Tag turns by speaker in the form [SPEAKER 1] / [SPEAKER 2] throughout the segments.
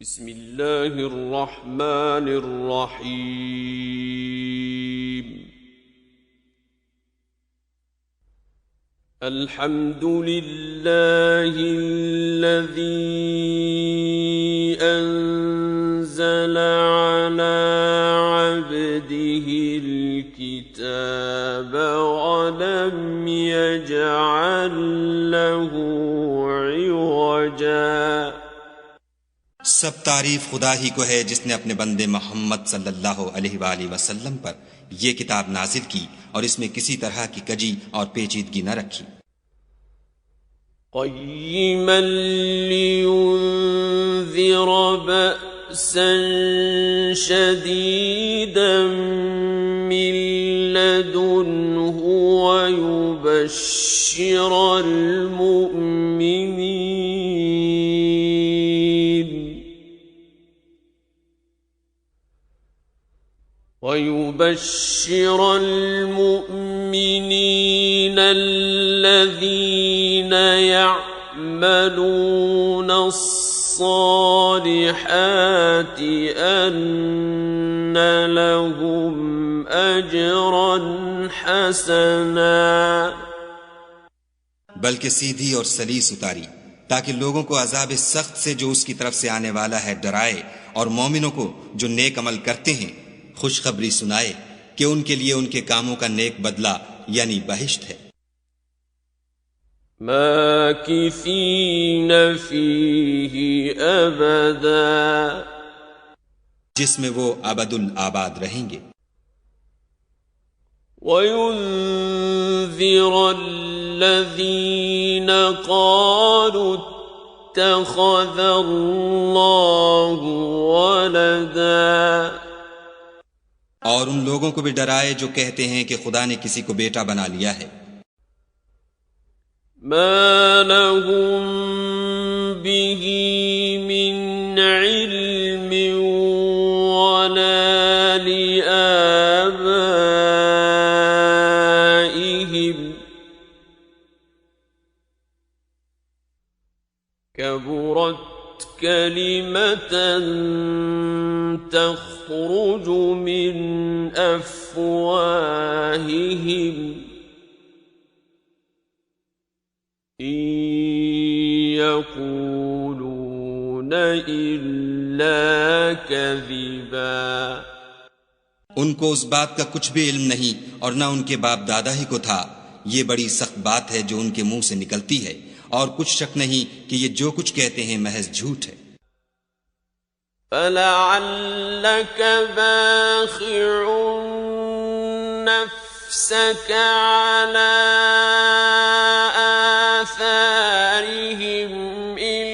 [SPEAKER 1] बिस्मिल्लाहिर रहमानिर रहीम। अल्हम्दुलिल्लाहिल्लज़ी अंज़ला अला अब्दिहिल किताब व लम यजअल लहू इवजा।
[SPEAKER 2] सब तारीफ खुदा ही को है जिसने अपने बंदे मोहम्मद सल्लल्लाहु अलैहि वसल्लम पर यह किताब नाजिल की और इसमें किसी तरह की कजी और पेचीदगी न रखी।
[SPEAKER 1] क़य्यिमन लियुन्ज़िर बअसन शदीदन मिन लदुन्हु व युबश्शिरल मुमिनीन الذين يعملون الصالحات أن لهم أجرا حسنا।
[SPEAKER 2] बल्कि सीधी और सलीस उतारी ताकि लोगों को अजाब सख्त से जो उसकी तरफ से आने वाला है डराए, और मोमिनों को जो नेक अमल करते हैं खुशखबरी सुनाए कि उनके लिए उनके कामों का नेक बदला यानी बहिश्त है।
[SPEAKER 1] माकिसीन फीही अबदा,
[SPEAKER 2] जिसमें वो अबदुल आबाद रहेंगे।
[SPEAKER 1] वयुन्ज़िर अल्लज़ीन क़ालू इत्तख़ज़ल्लाहु वलदा,
[SPEAKER 2] और उन लोगों को भी डराए जो कहते हैं कि खुदा ने किसी को बेटा बना लिया है।
[SPEAKER 1] मा लहुम बिही मिन इल्मिन वला लिआबाइहिम कबुरत कलिमतन तख़रुज मिन अफ़वाहिहिम इन यक़ूलून इल्ला कज़िबा।
[SPEAKER 2] उनको उस बात का कुछ भी इल्म नहीं और न उनके बाप दादा ही को था। ये बड़ी सख्त बात है जो उनके मुंह से निकलती है, और कुछ शक नहीं कि ये जो कुछ कहते हैं महज झूठ है।
[SPEAKER 1] फलअल्लक बाखिउन नफ्सक अला आसारिहिम इन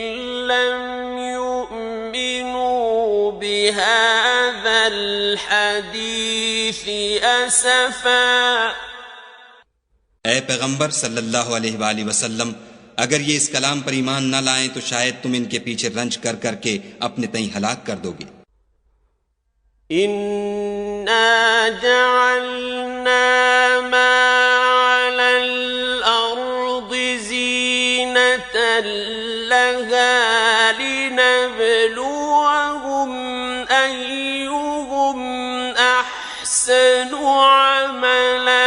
[SPEAKER 1] लम युमिनू बिहाज़ल हदीस असफा।
[SPEAKER 2] ऐ पैगंबर सल्लल्लाहु अलैहि वसल्लम, अगर ये इस कलाम पर ईमान न लाएं तो शायद तुम इनके पीछे रंज कर करके अपने तई हलाक कर दोगे।
[SPEAKER 1] इन्ना जअलना मा अलल अर्दि ज़ीनतन लहा लिनब्लुवहुम अय्युहुम अहसनु अमला।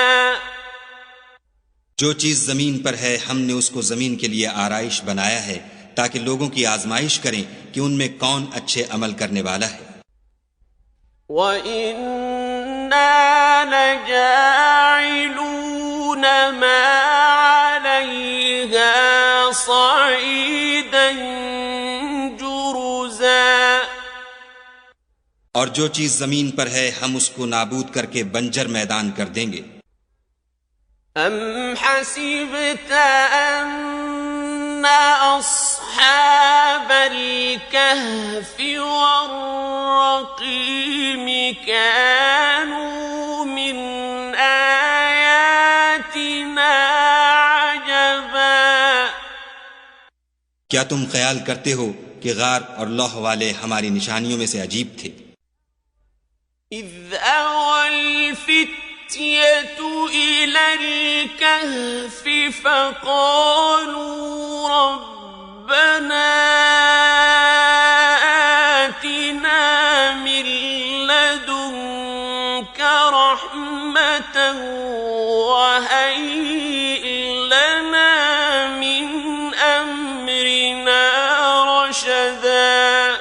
[SPEAKER 2] जो चीज जमीन पर है हमने उसको जमीन के लिए आराइश बनाया है ताकि लोगों की आजमाइश करें कि उनमें कौन अच्छे अमल करने वाला है।
[SPEAKER 1] वइन्ना लजाइलून मा अलैहा सईदन जुरुज़ा,
[SPEAKER 2] और जो चीज जमीन पर है हम उसको नाबूद करके बंजर मैदान कर देंगे।
[SPEAKER 1] अम हसिबत अन्न अस्हाबल कहफि वर्रक़ीम कानू मिन आयातिना अजबा।
[SPEAKER 2] क्या तुम ख्याल करते हो कि गार और लौह वाले हमारी निशानियों में से अजीब थे।
[SPEAKER 1] इज़ अवल فتية إلى الكهف فقالوا ربنا وهيئ لنا من أمرنا رشدا.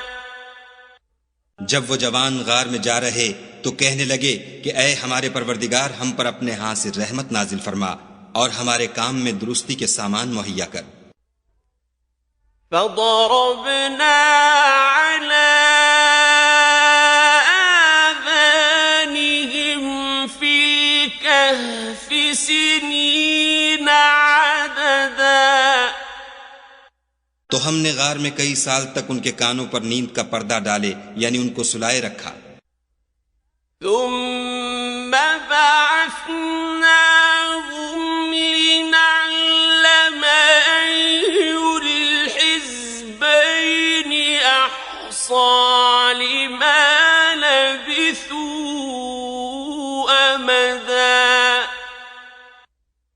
[SPEAKER 2] जब वो जवान गार में जा रहे तो कहने लगे कि ऐ हमारे परवरदिगार, हम पर अपने हाथ से रहमत नाजिल फरमा और हमारे काम में दुरुस्ती के सामान मुहैया कर.
[SPEAKER 1] فضربنا على آذانهم في الكهف سنين عددا.
[SPEAKER 2] तो हमने गार में कई साल तक उनके कानों पर नींद का पर्दा डाले, यानी उनको सुलाए रखा.
[SPEAKER 1] ثم بعثناهم لنعلم أي الحزبين أحصى لما لبثوا أمدا.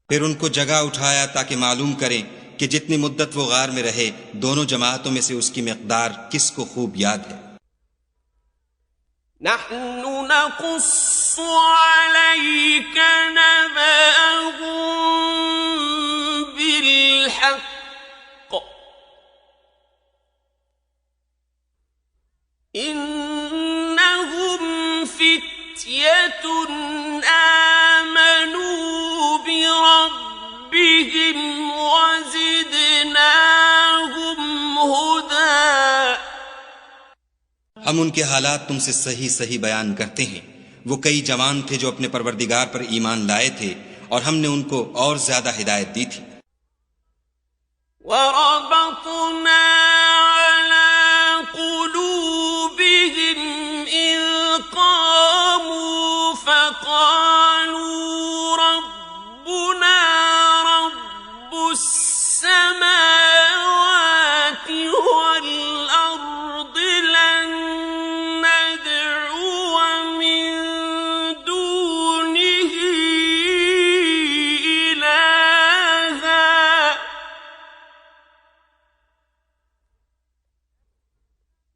[SPEAKER 2] फिर उनको जगह उठाया ताकि मालूम करें कि जितनी मुद्दत वो गार में रहे, दोनों जमातों में से उसकी मिक़दार किसको खूब याद है.
[SPEAKER 1] نحن نقص عليك نبأهم بالحق إنهم فتية آمنوا بربهم وزدناهم هدى.
[SPEAKER 2] हम उनके हालात तुमसे सही सही बयान करते हैं. वो कई जवान थे जो अपने परवरदिगार पर ईमान लाए थे और हमने उनको और ज्यादा हिदायत दी थी.
[SPEAKER 1] وَرَبَطْنَا عَلَى قُلُوبِهِمْ إِذْ قَامُوا فَقَالُوا رَبُّنَا رَبُّ السَّمَاوَاتِ وَالْأَرْضِ لَن نَّدْعُوَ مِن دُونِهِ إِلَٰهًا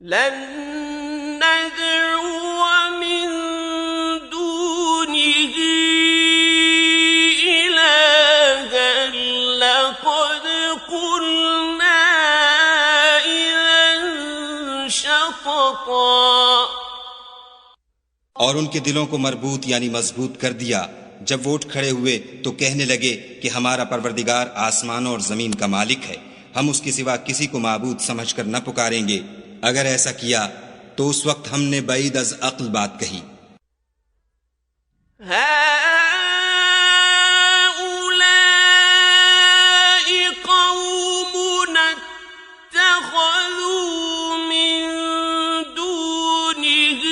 [SPEAKER 1] لن ندعو من دونه إلها لقد قلنا إذا شططا.
[SPEAKER 2] और उनके दिलों को मरबूत यानी मजबूत कर दिया. जब वो उठ खड़े हुए तो कहने लगे कि हमारा परवरदिगार आसमानों और जमीन का मालिक है, हम उसके सिवा किसी को माबूद समझकर न पुकारेंगे. अगर ऐसा किया तो उस वक्त हमने बईद अज अक्ल बात कही.
[SPEAKER 1] هؤلاء قوم اتخذوا من دونه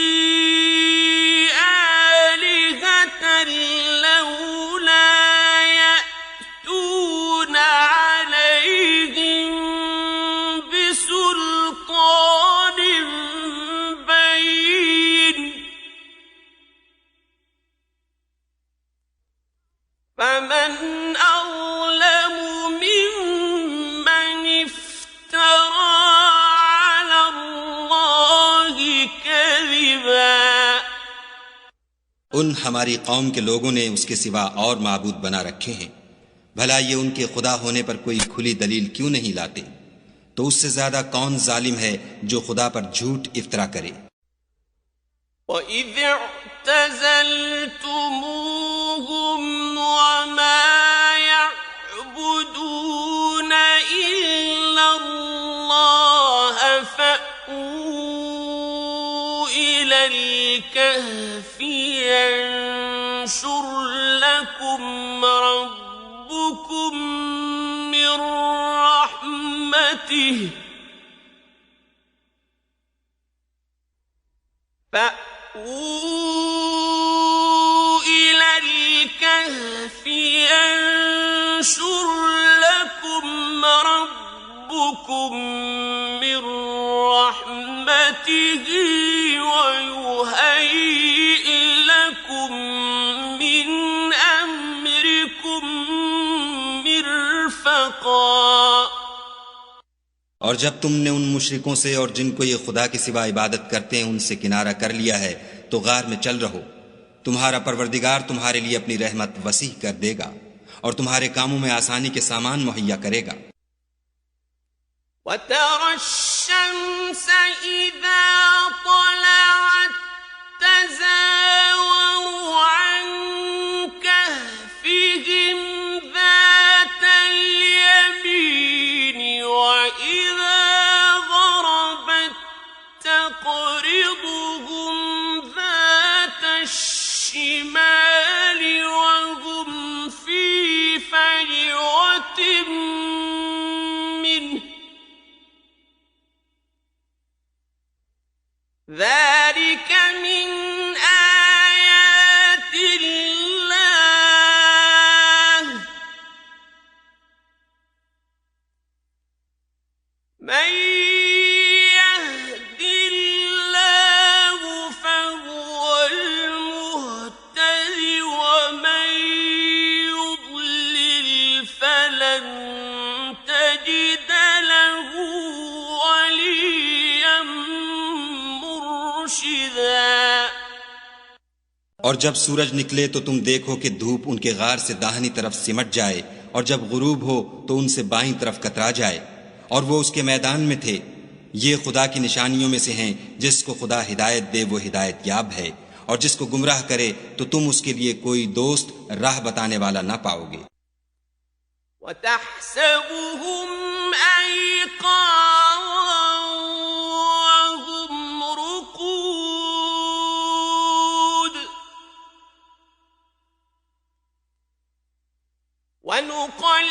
[SPEAKER 1] آلهة لولا يأتون عليهم بسلطان بين فمن أظلم ممن افترى على الله كذبا.
[SPEAKER 2] उन हमारी कौम के लोगों ने उसके सिवा और माबूद बना रखे हैं. भला ये उनके खुदा होने पर कोई खुली दलील क्यों नहीं लाते? तो उससे ज्यादा कौन जालिम है जो खुदा पर झूठ इफ्तरा करे.
[SPEAKER 1] وَإِذِ اعْتَزَلْتُمُوهُمْ وَمَا يَعْبُدُونَ إِلَّا اللَّهَ فَأْوُوا إِلَى الْكَهْفِ يَنشُرْ لَكُمْ رَبُّكُمْ مِنْ رَحْمَتِهِ فَأْوُوا إِلَى الْكَهْفِ يَنشُرْ لَكُمْ رَبُّكُمْ مِنْ رَحْمَتِهِ وَيُهَيِّئْ لَكُمْ مِنْ أَمْرِكُمْ مِرْفَقًا.
[SPEAKER 2] और जब तुमने उन मुशरिकों से और जिनको ये खुदा के सिवा इबादत करते हैं उनसे किनारा कर लिया है तो गार में चल रहो. तुम्हारा परवरदिगार तुम्हारे लिए अपनी रहमत वसीह कर देगा और तुम्हारे कामों में आसानी के सामान मुहैया करेगा।
[SPEAKER 1] وترى الشمس إذا طلعت تزاور عن كهفهم ذات اليمين وإذا غربت تقرضهم ذات الشمال وهم في فجوة منه ذلك من آيات الله من يهد الله فهو المهتد ومن يضلل فلن تجد له وليا مرشدا।
[SPEAKER 2] और जब सूरज निकले तो तुम देखो कि धूप उनके गार से दाहिनी तरफ सिमट जाए और जब गुरूब हो तो उनसे बाईं तरफ कतरा जाए और वो उसके मैदान में थे। ये खुदा की निशानियों में से हैं। जिसको खुदा हिदायत दे वो हिदायत याब है और जिसको गुमराह करे तो तुम उसके लिए कोई दोस्त राह बताने वाला ना पाओगे।
[SPEAKER 1] وتحسبهم أيقاظا وهم رقود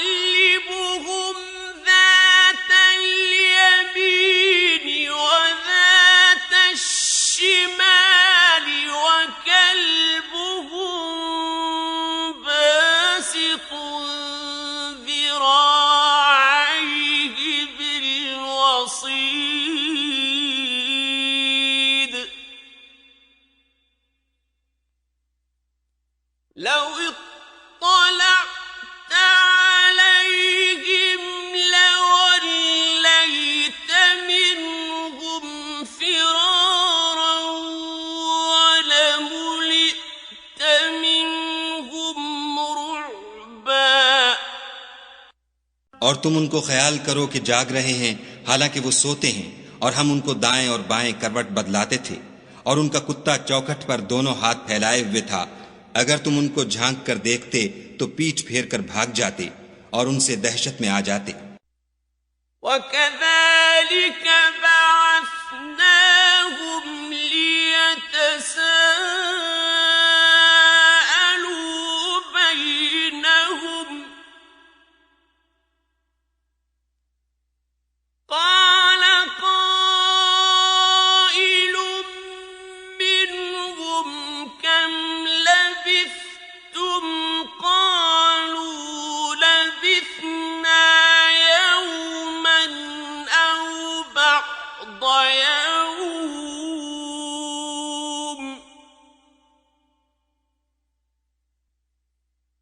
[SPEAKER 1] ونقلبهم ذات اليمين وذات الشمال وكلبهم باسط ذراعيه بالوصيد لو اطلعت عليهم لوليت منهم فرارا ولملئت منهم رعبا।
[SPEAKER 2] और तुम उनको ख्याल करो कि जाग रहे हैं हालांकि वो सोते हैं और हम उनको दाएं और बाएं करवट बदलाते थे और उनका कुत्ता चौखट पर दोनों हाथ फैलाए हुए था। अगर तुम उनको झांक कर देखते तो पीठ फेर कर भाग जाते और उनसे दहशत में आ जाते।
[SPEAKER 1] وكذلك بعثناهم ليتساءلوا بينهم قال قائل منهم كم لبثتم قالوا لبثنا يوما أو بعض يوم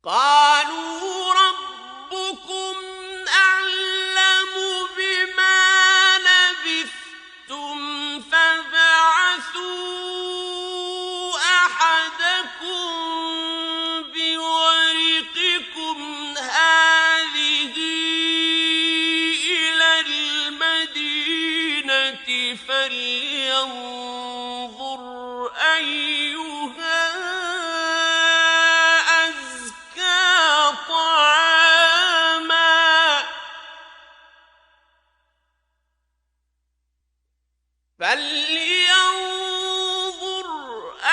[SPEAKER 1] قالوا ربكم أعلم بما لبثتم فابعثوا أحدكم بورقكم هذه إلى المدينة فلينظر أيها أزكى طعاما فلينظر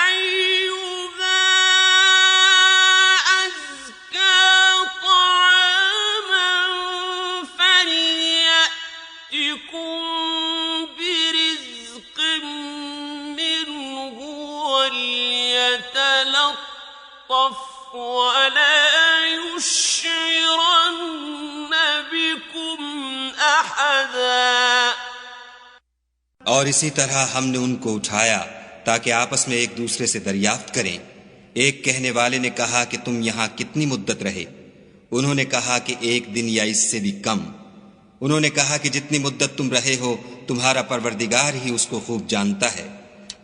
[SPEAKER 1] أيها أزكى طعاما فليأتكم برزق منه وليتلطف ولا يشعرن بكم أحدا।
[SPEAKER 2] और इसी तरह हमने उनको उठाया ताकि आपस में एक दूसरे से दरियाफ्त करें। एक कहने वाले ने कहा कि तुम यहाँ कितनी मुद्दत रहे? उन्होंने कहा कि एक दिन या इससे भी कम। उन्होंने कहा कि जितनी मुद्दत तुम रहे हो तुम्हारा परवरदिगार ही उसको खूब जानता है।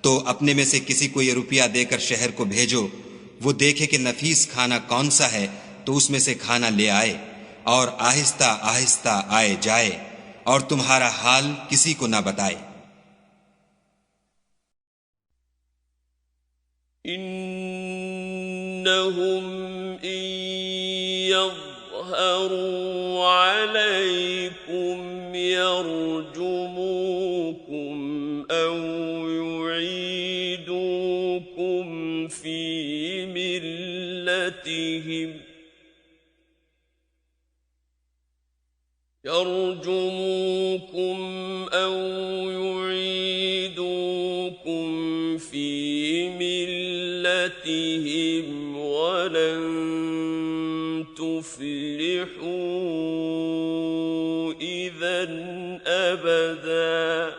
[SPEAKER 2] तो अपने में से किसी को ये रुपया देकर शहर को भेजो वो देखे कि नफीस खाना कौन सा है तो उसमें से खाना ले आए और आहिस्ता आहिस्ता आए जाए और तुम्हारा हाल किसी को ना बताए।
[SPEAKER 1] इन्नहुम इन यज़हरू अलैकुम यरजुमुकुम औ युईदुकुम फी मिल्लतिहिम يرجموكم أو يعيدوكم في ملتهم ولن تفلحوا إذا أبدا।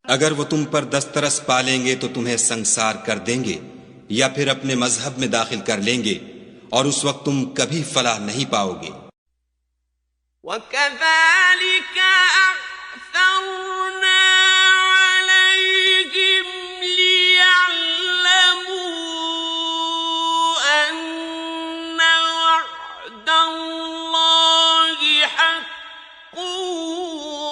[SPEAKER 2] अगर वो तुम पर दस्तरस पालेंगे तो तुम्हें संसार कर देंगे या फिर अपने मजहब में दाखिल कर लेंगे और उस वक्त तुम कभी फलाह नहीं पाओगे।
[SPEAKER 1] وكذلك أعثرنا عليهم ليعلموا أن وعد الله حق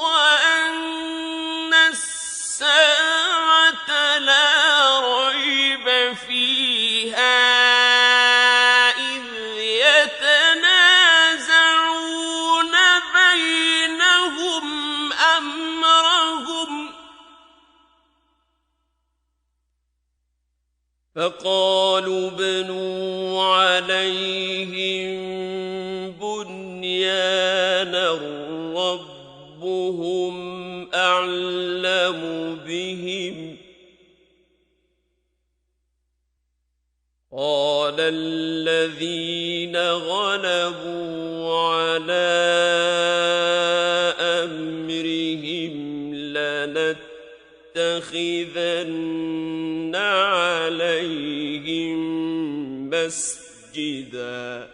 [SPEAKER 1] وأن الساعة لا ريب فيها فقالوا ابنوا عليهم بنيانا ربهم أعلم بهم قال الذين غلبوا على أمرهم لنتخذن عليهم مسجدا।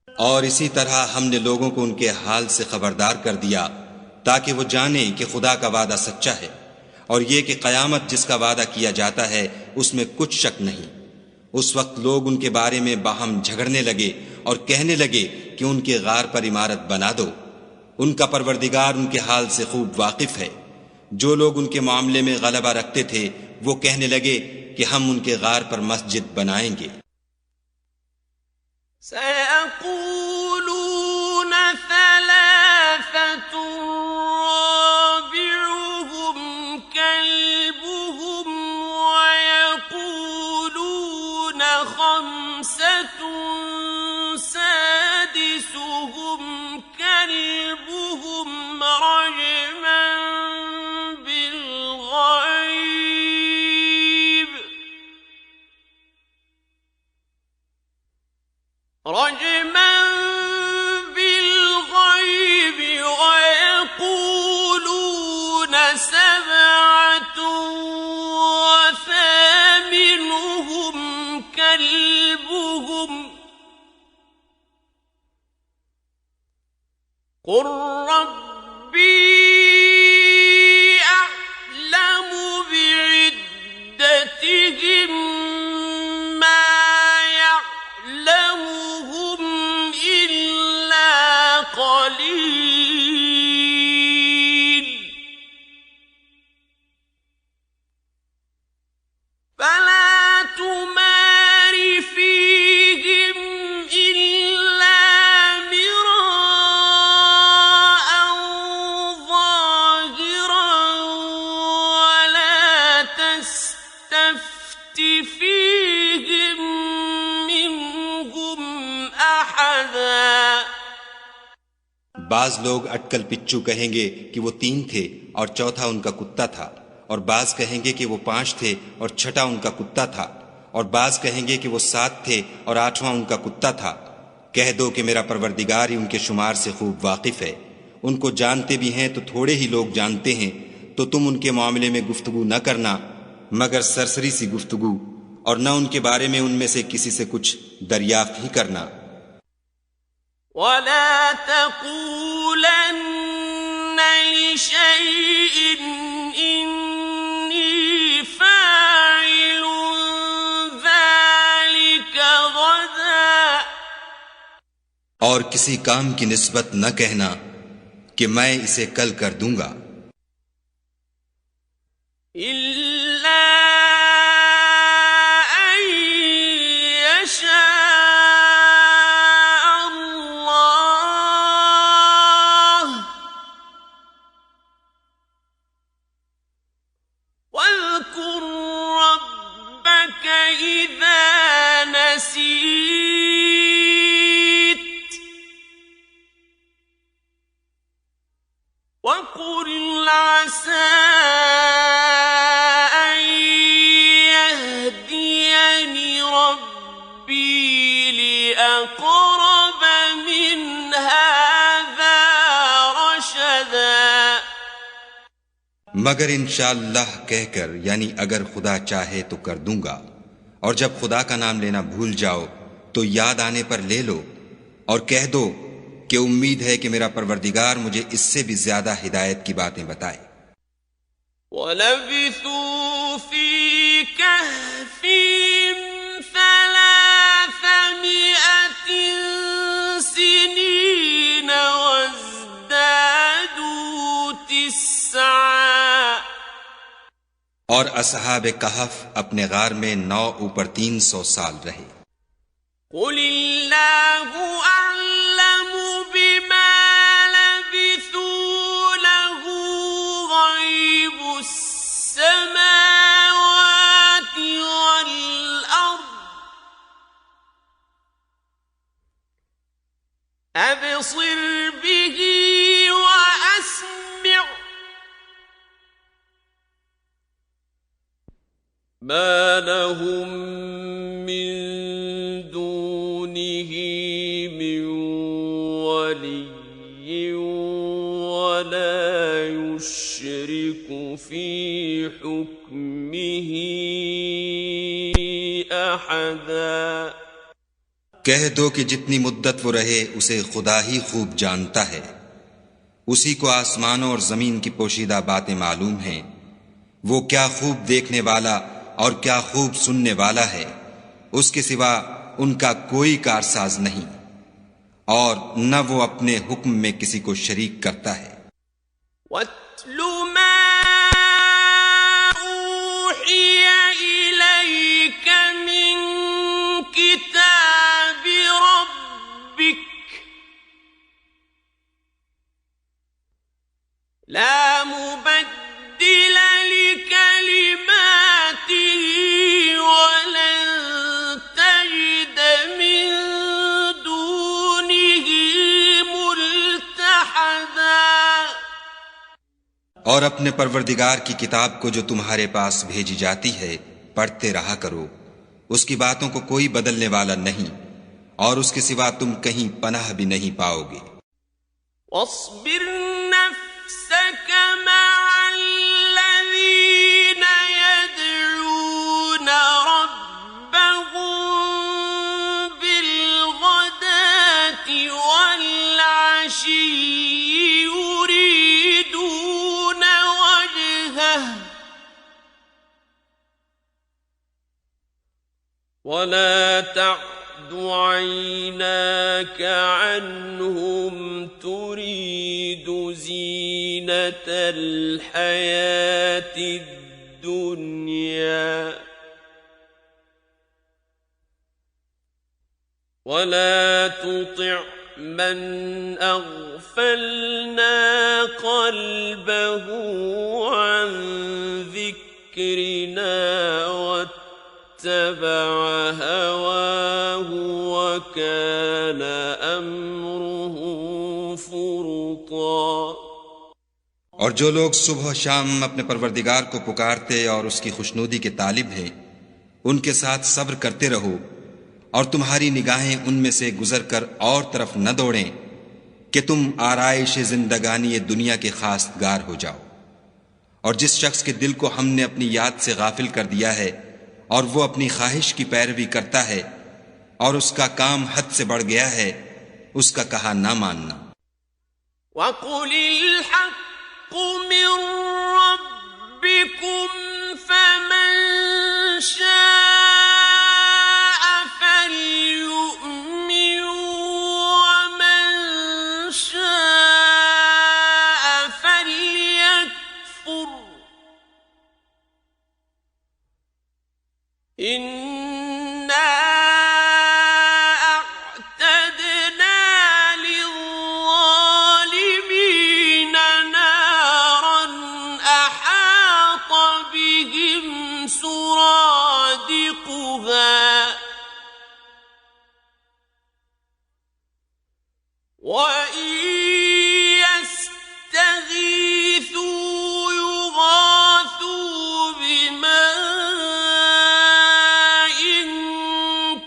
[SPEAKER 2] और इसी तरह हमने लोगों को उनके हाल से खबरदार कर दिया ताकि वो जाने कि खुदा का वादा सच्चा है और ये कि क़यामत जिसका वादा किया जाता है उसमें कुछ शक नहीं। उस वक्त लोग उनके बारे में बाहम झगड़ने लगे और कहने लगे कि उनके गार पर इमारत बना दो। उनका परवरदिगार उनके हाल से खूब वाकिफ है। जो लोग उनके मामले में गलबा रखते थे वो कहने लगे कि हम उनके गार पर मस्जिद बनाएंगे।
[SPEAKER 1] सयक़ूलून सलासतुन राबिउहुम कल्बुहुम वयक़ूलून खम्सतुन सादिसुहुम कल्बुहुम रजमन بالغيب ويقولون سبعة وثامنهم كلبهم قل ربي أعلم بعدتهم قليل فلا تمار فيهم إلا مراء ظاهرا ولا تستفت فيهم منهم أحدا।
[SPEAKER 2] बाज लोग अटकल पिच्चू कहेंगे कि वो 3 थे और चौथा उनका कुत्ता था, और बाज कहेंगे कि वो 5 थे और छठा उनका कुत्ता था, और बाज कहेंगे कि वो 7 थे और 8वां उनका कुत्ता था। कह दो कि मेरा परवरदिगार ही उनके शुमार से खूब वाकिफ है। उनको जानते भी हैं तो थोड़े ही लोग जानते हैं, तो तुम उनके मामले में गुफ्तगू न करना मगर सरसरी सी गुफ्तगू, और न उनके बारे में उनमें से किसी से कुछ दरियाफ्त ही करना।
[SPEAKER 1] ولا تقولن لشيء إني فاعل ذلك
[SPEAKER 2] और किसी काम की निस्बत न कहना कि मैं इसे कल कर दूंगा,
[SPEAKER 1] इल्ला अन यशा अल्लाह वज़्कुर रब्बक इज़ा नसीत वक़ुल असा अन यहदियनि रब्बी लिअक़रब मिन हाज़ा रशदा।
[SPEAKER 2] मगर इंशाअल्लाह कहकर, यानी अगर खुदा चाहे तो कर दूंगा, और जब खुदा का नाम लेना भूल जाओ तो याद आने पर ले लो और कह दो कि उम्मीद है कि मेरा परवरदिगार मुझे इससे भी ज्यादा हिदायत की बातें बताए।
[SPEAKER 1] वलबिथू फी कहफिहिम सलासमिअतिन सिनीन वज़्दादू तिस्आ।
[SPEAKER 2] और असहाब कहफ अपने गार में 9 ऊपर 300 साल रहे।
[SPEAKER 1] कुलिल्लाहु अअलमु बिमा लबिथू लहू गैबुस समावाति वल अर्द अबसिर बिही व अस्मिअ मा लहुम मिन दूनिही मिन वलिय्यिन वला युश्रिकु फी हुक्मिही अहदा।
[SPEAKER 2] कह दो कि जितनी मुद्दत वो रहे उसे खुदा ही खूब जानता है। उसी को आसमानों और जमीन की पोशीदा बातें मालूम हैं। वो क्या खूब देखने वाला और क्या खूब सुनने वाला है। उसके सिवा उनका कोई कारसाज नहीं, और न वो अपने हुक्म में किसी को शरीक करता है।
[SPEAKER 1] वत्लु मा ऊहिय इलैक मिन किताबि रब्बिक ला मुबद्दिल लिकलिमातिही वलन तजिद मिन दूनिही मुल्तहदा।
[SPEAKER 2] और अपने परवरदिगार की किताब को जो तुम्हारे पास भेजी जाती है पढ़ते रहा करो। उसकी बातों को कोई बदलने वाला नहीं, और उसके सिवा तुम कहीं पनाह भी नहीं पाओगे।
[SPEAKER 1] वस्बिर नफ्सक मअल्लज़ीन यदऊन रब्बहुम बिलगदाति वल्अशिय्यि युरीदून वजहह वला तअद عيناك عنهم تريد زينة الحياة الدنيا ولا تطع من أغفلنا قلبه عن ذكرنا واتبع هواه وكان أمره فرطا।
[SPEAKER 2] और जो लोग सुबह शाम अपने परवरदिगार को पुकारते और उसकी खुशनुदी के तालिब हैं, उनके साथ सब्र करते रहो, और तुम्हारी निगाहें उनमें से गुजर कर और तरफ न दौड़ें कि तुम आराइश जिंदगानी दुनिया के खासगार हो जाओ। और जिस शख्स के दिल को हमने अपनी याद से गाफिल कर दिया है और वो अपनी ख्वाहिश की पैरवी करता है और उसका काम हद से बढ़ गया है, उसका कहा ना मानना।
[SPEAKER 1] वक़ुलिल हक़्क़ु मिन रब्बिकुम फमन शाअ फल्यु'मिन वमन إنا أعتدنا للظالمين نارا أحاط بهم سرادقها وإن يستغيثوا يغاثوا بماء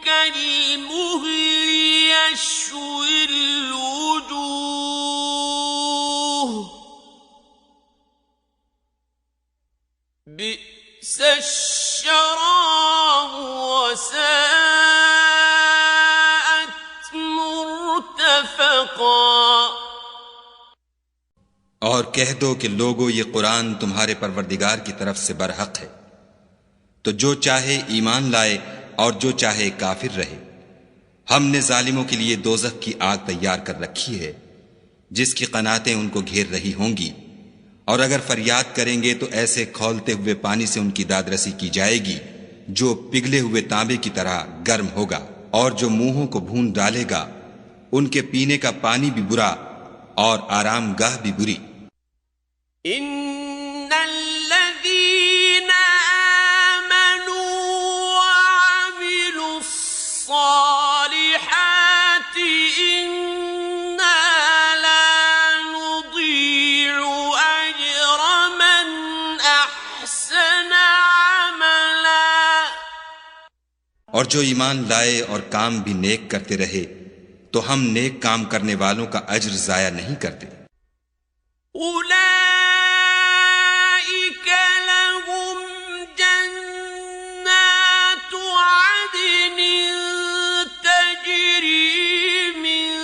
[SPEAKER 1] كالمهل يشوي الوجوه بئس الشراب وساءت مرتفقا।
[SPEAKER 2] और कह दो कि लोगो ये कुरान तुम्हारे परवरदिगार की तरफ से बरहक है, तो जो चाहे ईमान लाए और जो चाहे काफिर रहे। हमने जालिमों के लिए दोजख की आग तैयार कर रखी है जिसकी कनातें उनको घेर रही होंगी, और अगर फरियाद करेंगे तो ऐसे खौलते हुए पानी से उनकी दादरसी की जाएगी जो पिघले हुए तांबे की तरह गर्म होगा, और जो मुंहों को भून डालेगा उनके पीने का पानी भी बुरा और आरामगाह भी बुरी।
[SPEAKER 1] इन्नल्लज़ीना आमनू वअमिलुस्सालिहाति इन्ना ला नुदीअु अज्र मन अहसन अमला।
[SPEAKER 2] और जो ईमान लाए और काम भी नेक करते रहे तो हम नेक काम करने वालों का अज्र जाया नहीं करते।
[SPEAKER 1] उलाइक लहुम जन्नातु अदनिन तजरी मिन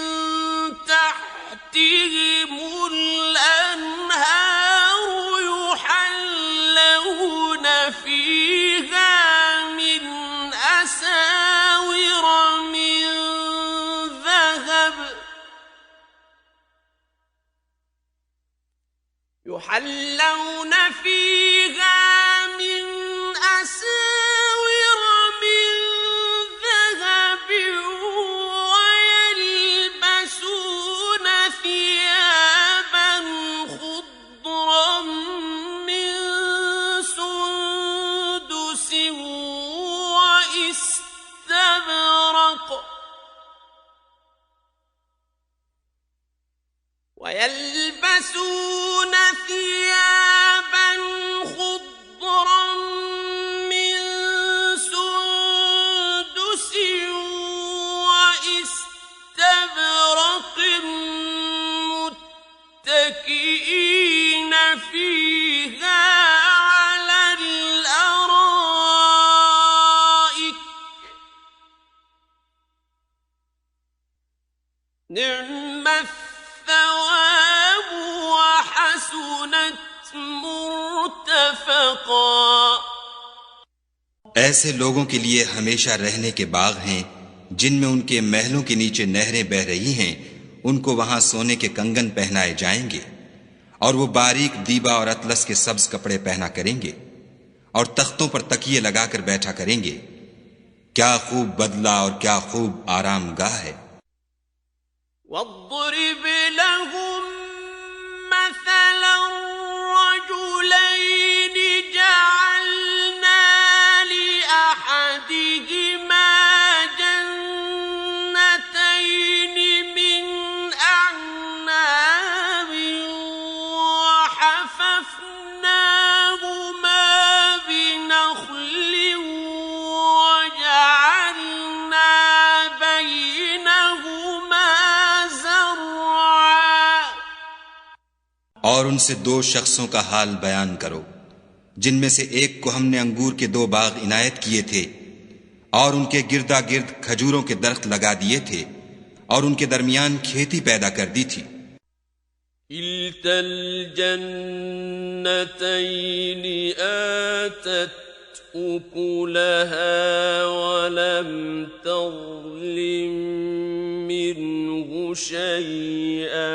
[SPEAKER 1] तहतिहिमुल अन्हारु युहल्लौन फीहा मिन असाविर मिन ذهب يحلون فيها من أساور من ذهب ويلبسون ثيابا خضرا من سندس واستبرق ويلبسون ثيابا خضرا من سندس واستبرق متكئين فيها على الأرائك نعم الثواب وحسنت مرتفقا।
[SPEAKER 2] ऐसे लोगों के लिए हमेशा रहने के बाग हैं जिनमें उनके महलों के नीचे नहरें बह रही हैं। उनको वहां सोने के कंगन पहनाए जाएंगे और वो बारीक दीबा और अतलस के सब्ज कपड़े पहना करेंगे और तख्तों पर तकिए लगाकर बैठा करेंगे। क्या खूब बदला और क्या खूब आरामगाह है।
[SPEAKER 1] واضرب لهم مثلا رجلين جعلنا لأحدهما جنتين من أعناب وحففناهما بنخل وجعلنا بينهما
[SPEAKER 2] और उनसे दो शख्सों का हाल बयान करो जिनमें से एक को हमने अंगूर के 2 बाग इनायत किए थे और उनके गिरदा गिर्द खजूरों के दरख्त लगा दिए थे और उनके दरमियान खेती पैदा कर दी थी।
[SPEAKER 1] किल्तल जन्नतैन आतत उकुलहा वलम तज़लिम मिन्हु शैआ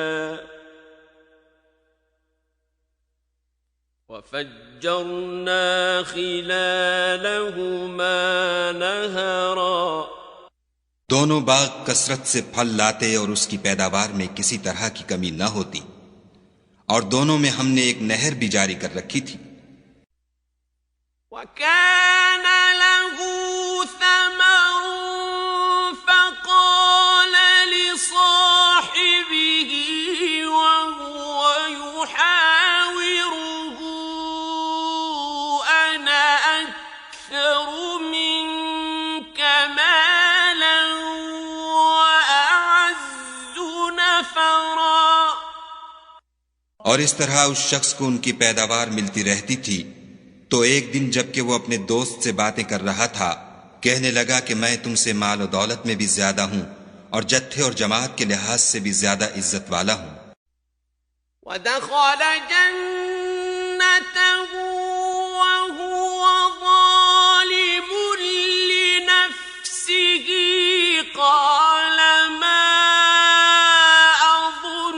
[SPEAKER 1] وفجرنا خلالهما نهرا
[SPEAKER 2] दोनों बाग कसरत से फल लाते और उसकी पैदावार में किसी तरह की कमी न होती, और दोनों में हमने एक नहर भी जारी कर रखी थी।
[SPEAKER 1] وكان له ثمر فقال لصاحبه وهو يحاوره أنا أكثر منك مالا وأعز نفرا।
[SPEAKER 2] और इस तरह उस शख्स को उनकी पैदावार मिलती रहती थी, तो एक दिन जबकि वो अपने दोस्त से बातें कर रहा था, कहने लगा कि मैं तुमसे माल और दौलत में भी ज्यादा हूं और जत्थे और जमात के लिहाज से भी ज्यादा इज्जत वाला हूं।
[SPEAKER 1] ودخل جنته وهو ظالم لنفسه قال ما أظن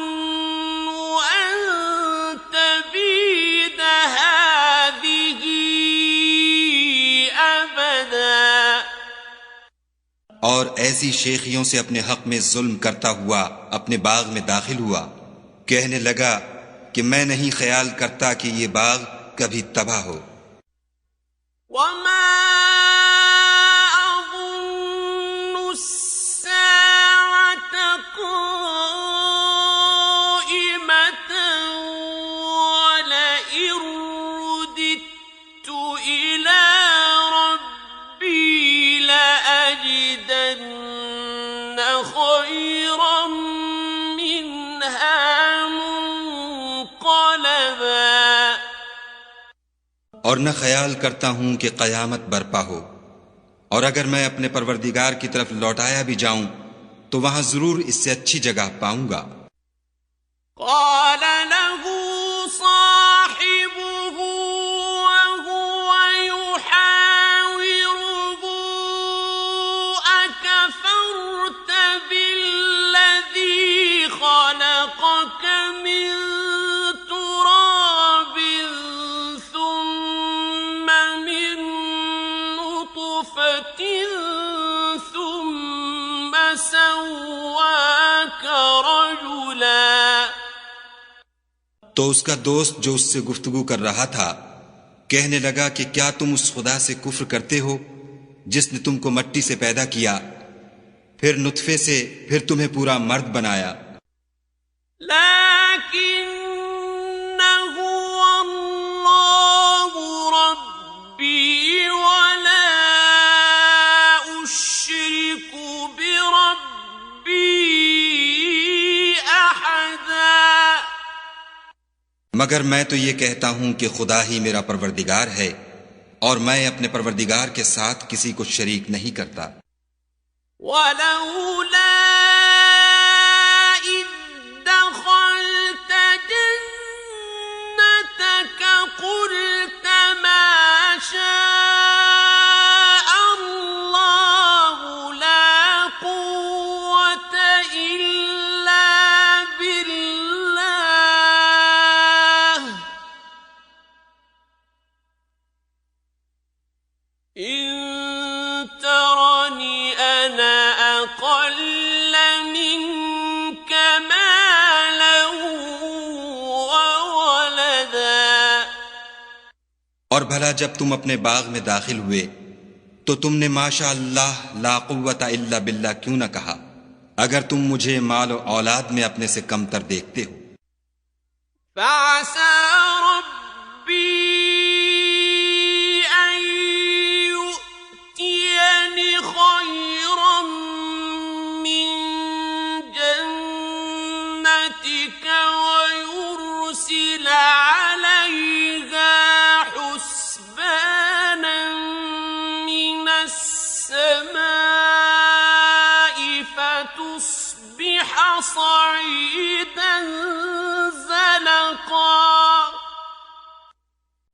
[SPEAKER 1] أن تبيد هذه أبدا।
[SPEAKER 2] और ऐसी शेखियों से अपने हक में जुल्म करता हुआ अपने बाग में दाखिल हुआ, कहने लगा कि मैं नहीं ख्याल करता कि ये बाग कभी तबाह हो।
[SPEAKER 1] وما أظن الساعة قائمة ولئن رددت إلى ربي لأجدن خيرا منها منقلبا।
[SPEAKER 2] और न ख्याल करता हूं कि कयामत बरपा हो, और अगर मैं अपने परवरदिगार की तरफ लौटाया भी जाऊं तो वहां जरूर इससे अच्छी जगह पाऊंगा।
[SPEAKER 1] قال له صاحبه وهو يحاوره أكفرت بالذي خلقك من تراب ثم من نطفة ثم سواك رجلا।
[SPEAKER 2] तो उसका दोस्त जो उससे गुफ्तगू कर रहा था कहने लगा कि क्या तुम उस खुदा से कुफ्र करते हो जिसने तुमको मट्टी से पैदा किया, फिर नुत्फे से, फिर तुम्हें पूरा मर्द बनाया।
[SPEAKER 1] لكنه الله ربي ولا أشرك بربي أحدا।
[SPEAKER 2] मगर मैं तो ये कहता हूं कि खुदा ही मेरा परवरदिगार है और मैं अपने परवरदिगार के साथ किसी को शरीक नहीं करता।
[SPEAKER 1] ولولا إذ دخلت جنتك قلت ما شاء الله لا قوة إلا بالله إن ترني أنا أقل منك مالا وولدا।
[SPEAKER 2] और भला जब तुम अपने बाग में दाखिल हुए तो तुमने माशा अल्लाह ला कुव्वता इल्ला बिल्लाह क्यों न कहा, अगर तुम मुझे माल और औलाद में अपने से कमतर देखते हो।
[SPEAKER 1] فعسى ربي أن يؤتيني خيرا من جنتك ويرسل عليها حسبانا من السماء فتصبح صعيدا زلقا।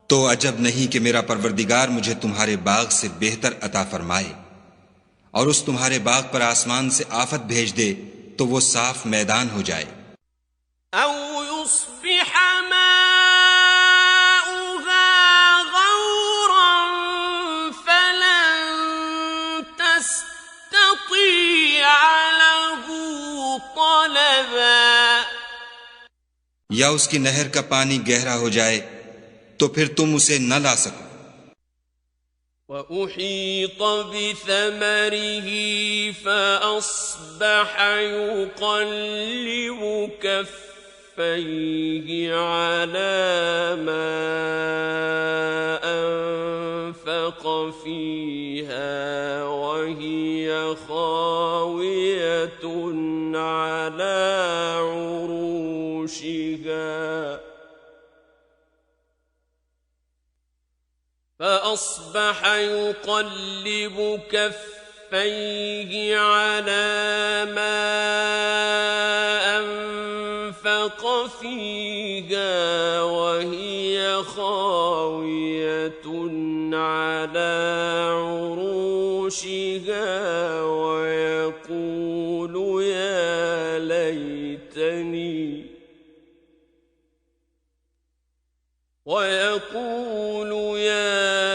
[SPEAKER 2] तो अजब नहीं कि मेरा परवरदिगार मुझे तुम्हारे बाग से बेहतर अता फरमाए और उस तुम्हारे बाग पर आसमान से आफत भेज दे तो वो साफ मैदान हो जाए।
[SPEAKER 1] أو يصبح ماؤه
[SPEAKER 2] या उसकी नहर का पानी गहरा हो जाए तो फिर तुम उसे न ला सको।
[SPEAKER 1] وأحيط بثمره فأصبح يقلب كفيه على ما أنفق فيها وهي خاوية على عروشها فأصبح يقلب كفيه على ما أنفق فيها وهي خاوية على عروشها ويقول يا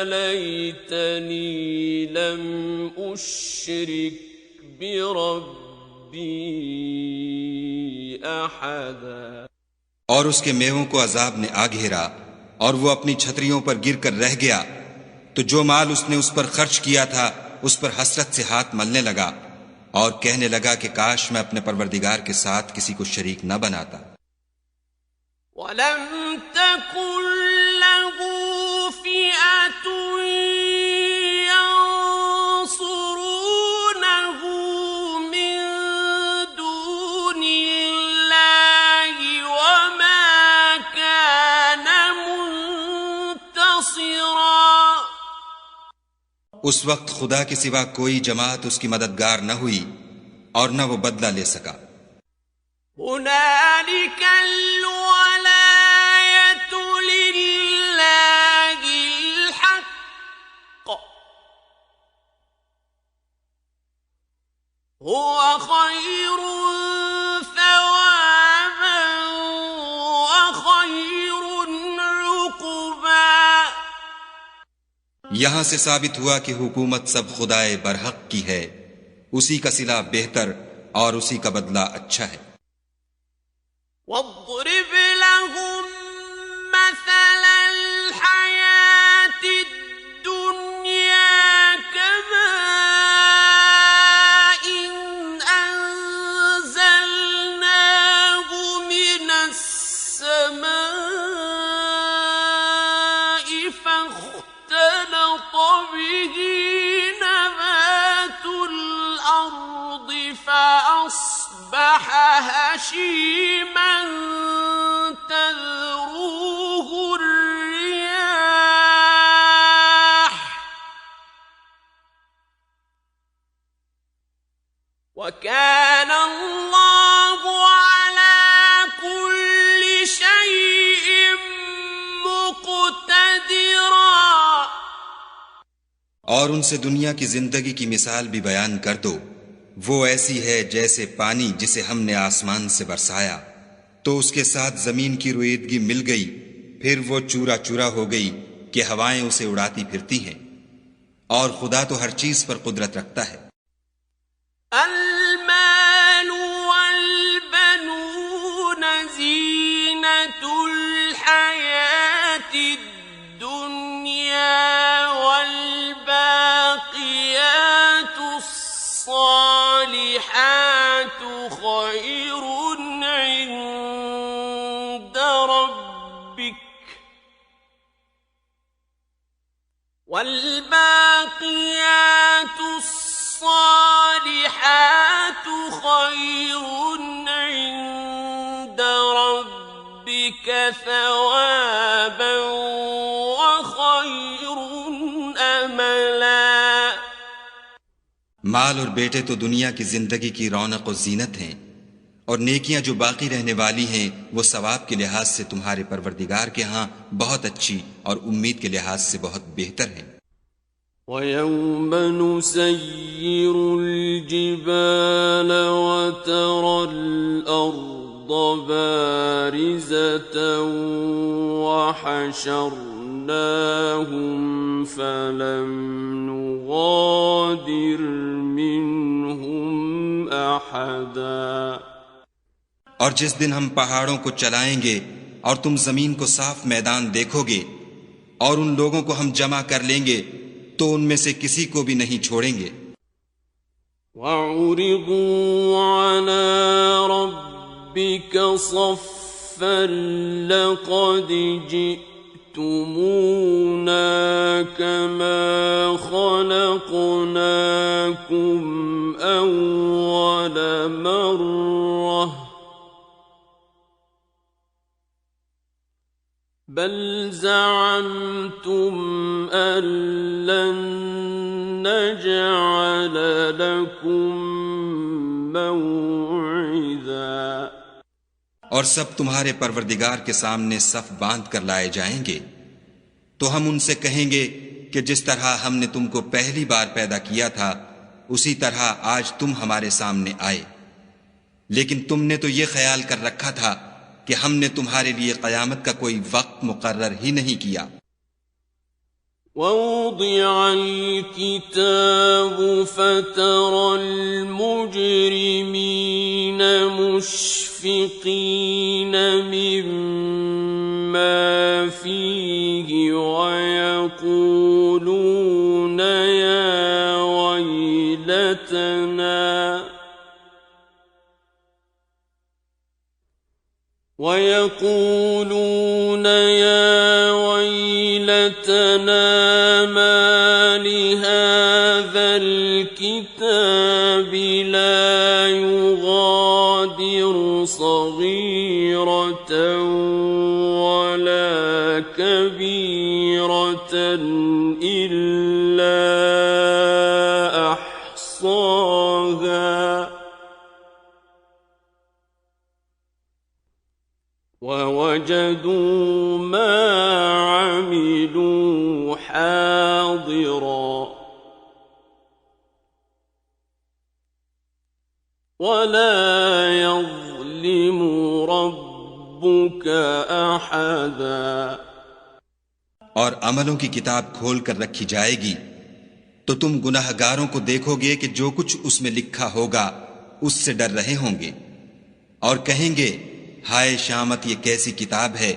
[SPEAKER 1] ليتني لم أشرك بربي أحدا।
[SPEAKER 2] और उसके मेवों को अजाब ने आ घेरा और वो अपनी छतरियों पर गिरकर रह गया, तो जो माल उसने उस पर खर्च किया था उस पर हसरत से हाथ मलने लगा और कहने लगा कि काश मैं अपने परवरदिगार के साथ किसी को शरीक न बनाता।
[SPEAKER 1] वलम तकुन लहू फिअतुन यंसुरूनहु मिन दूनिल्लाहि वमा कान मुंतसिरा।
[SPEAKER 2] उस वक्त खुदा के सिवा कोई जमात उसकी मददगार न हुई और न वो बदला ले सका।
[SPEAKER 1] हुनालिकल वलायतु लिल्लाहिल हक़्क़ हुवा खैरुन सवाबन व खैरुन उक़बा।
[SPEAKER 2] यहां से साबित हुआ कि हुकूमत सब खुदाए बरहक की है, उसी का सिला बेहतर और उसी का बदला अच्छा है।
[SPEAKER 1] वद्रिब लहुम मसलल हयातिद दुनिया कमाइन अंज़लनाहु मिनस समाई फख्तलत बिही नबातुल अर्दि फअस्बह हशीमन तज़रुहु الرياح وكان الله على كل شيء मुक़तदिरा।
[SPEAKER 2] और उनसे दुनिया की जिंदगी की मिसाल भी बयान कर दो। वो ऐसी है जैसे पानी जिसे हमने आसमान से बरसाया तो उसके साथ जमीन की रुईदगी मिल गई, फिर वो चूरा चूरा हो गई कि हवाएं उसे उड़ाती फिरती हैं। और खुदा तो हर चीज पर कुदरत रखता है।
[SPEAKER 1] अल-मालु वल-बनून ज़ीनतुल हयातिद दुनिया वल-बाक़ियातुस सालिहातु खैरुन इंद रब्बिक वल-बाक़ियातुस सालिहातु खैरुन इंद रब्बिक सवाबन व खैरुन अमला।
[SPEAKER 2] माल और बेटे तो दुनिया की जिंदगी की रौनक और जीनत हैं, और नेकियां जो बाकी रहने वाली हैं वो सवाब के लिहाज से तुम्हारे परवरदिगार के यहाँ बहुत अच्छी और उम्मीद के लिहाज से बहुत बेहतर हैं।
[SPEAKER 1] وَيَوْمَ نُسَيِّرُ الْجِبَالَ وَتَرَى الْأَرْضَ بَارِزَةً وَحَشَرْنَاهُمْ فَلَمْ نُغَادِرْ مِنْهُمْ أَحَدًا۔
[SPEAKER 2] और जिस दिन हम पहाड़ों को चलाएंगे और तुम जमीन को साफ मैदान देखोगे और उन लोगों को हम जमा कर लेंगे तो उनमें से किसी को भी नहीं छोड़ेंगे।
[SPEAKER 1] وَعُرِضُوا عَلَى رَبِّكَ صَفًّا لَقَدْ جِئْتُمُونَا كَمَا خَلَقْنَاكُمْ أَوَّلَ مَرَّةٍ بل زعمتم أن لن نجعل لكم موعدا
[SPEAKER 2] और सब तुम्हारे परवरदिगार के सामने सफ बांध कर लाए जाएंगे तो हम उनसे कहेंगे कि जिस तरह हमने तुमको पहली बार पैदा किया था उसी तरह आज तुम हमारे सामने आए, लेकिन तुमने तो ये ख्याल कर रखा था कि हमने तुम्हारे लिए क़यामत का कोई वक्त मुकर्रर ही नहीं किया।
[SPEAKER 1] وَوُضِعَ الْكِتَابُ فَتَرَى الْمُجْرِمِينَ مُشْفِقِينَ مِمَّا فِيهِ وَيَقُولُونَ يا ويلتنا ما لهذا الكتاب لا يغادر صغيرة ولا كبيرة إلا أحصاها ووجدوا ما عملوا حاضرا ولا يظلم ربك أحدا।
[SPEAKER 2] और अमलों की किताब खोल कर रखी जाएगी तो तुम गुनाहगारों को देखोगे कि जो कुछ उसमें लिखा होगा उससे डर रहे होंगे और कहेंगे हाय शामत, ये कैसी किताब है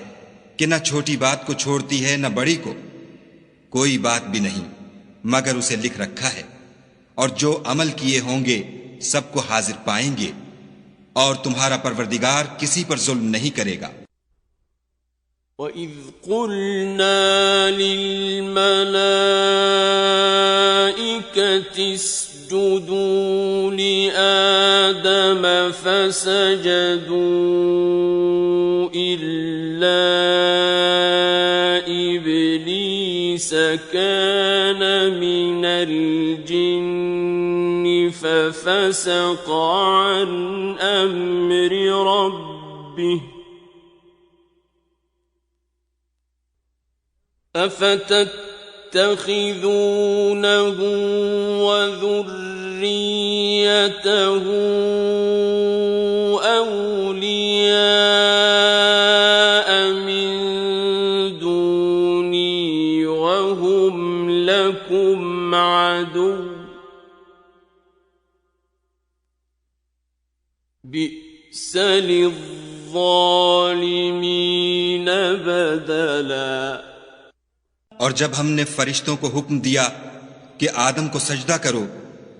[SPEAKER 2] कि न छोटी बात को छोड़ती है न बड़ी को, कोई बात भी नहीं मगर उसे लिख रखा है और जो अमल किए होंगे सबको हाजिर पाएंगे और तुम्हारा परवरदिगार किसी पर जुल्म नहीं करेगा।
[SPEAKER 1] وَإِذْ قُلْنَا لِلْمَلَائِكَةِ اسْجُدُوا لِآدَمَ فَسَجَدُوا إِلَّا إِبْلِيسَ كَانَ مِنَ الْجِنِّ فَفَسَقَ عَنْ أَمْرِ رَبِّهِ أفتتخذونه وذريته أولياء من دوني وهم لكم عدو بئس للظالمين بدلا।
[SPEAKER 2] और जब हमने फरिश्तों को हुक्म दिया कि आदम को सजदा करो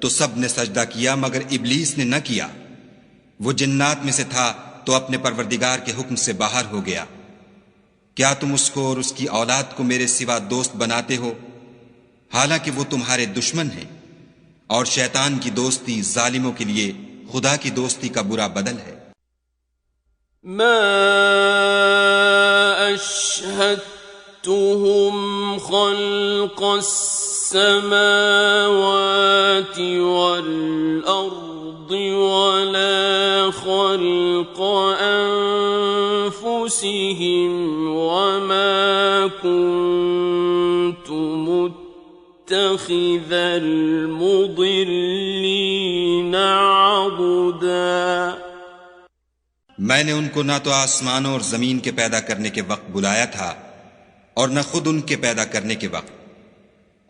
[SPEAKER 2] तो सब ने सजदा किया मगर इब्लीस ने न किया। वो जिन्नात में से था तो अपने परवरदिगार के हुक्म से बाहर हो गया। क्या तुम उसको और उसकी औलाद को मेरे सिवा दोस्त बनाते हो, हालांकि वो तुम्हारे दुश्मन हैं, और शैतान की दोस्ती जालिमों के लिए खुदा की दोस्ती का बुरा बदल है।
[SPEAKER 1] मा अशहदतुहुम खल्क़ السماوات والأرض ولا خلق أنفسهم وما كنت متخذ المضلين عضدا।
[SPEAKER 2] मैंने उनको ना तो आसमानों और जमीन के पैदा करने के वक्त बुलाया था और न खुद उनके पैदा करने के वक्त,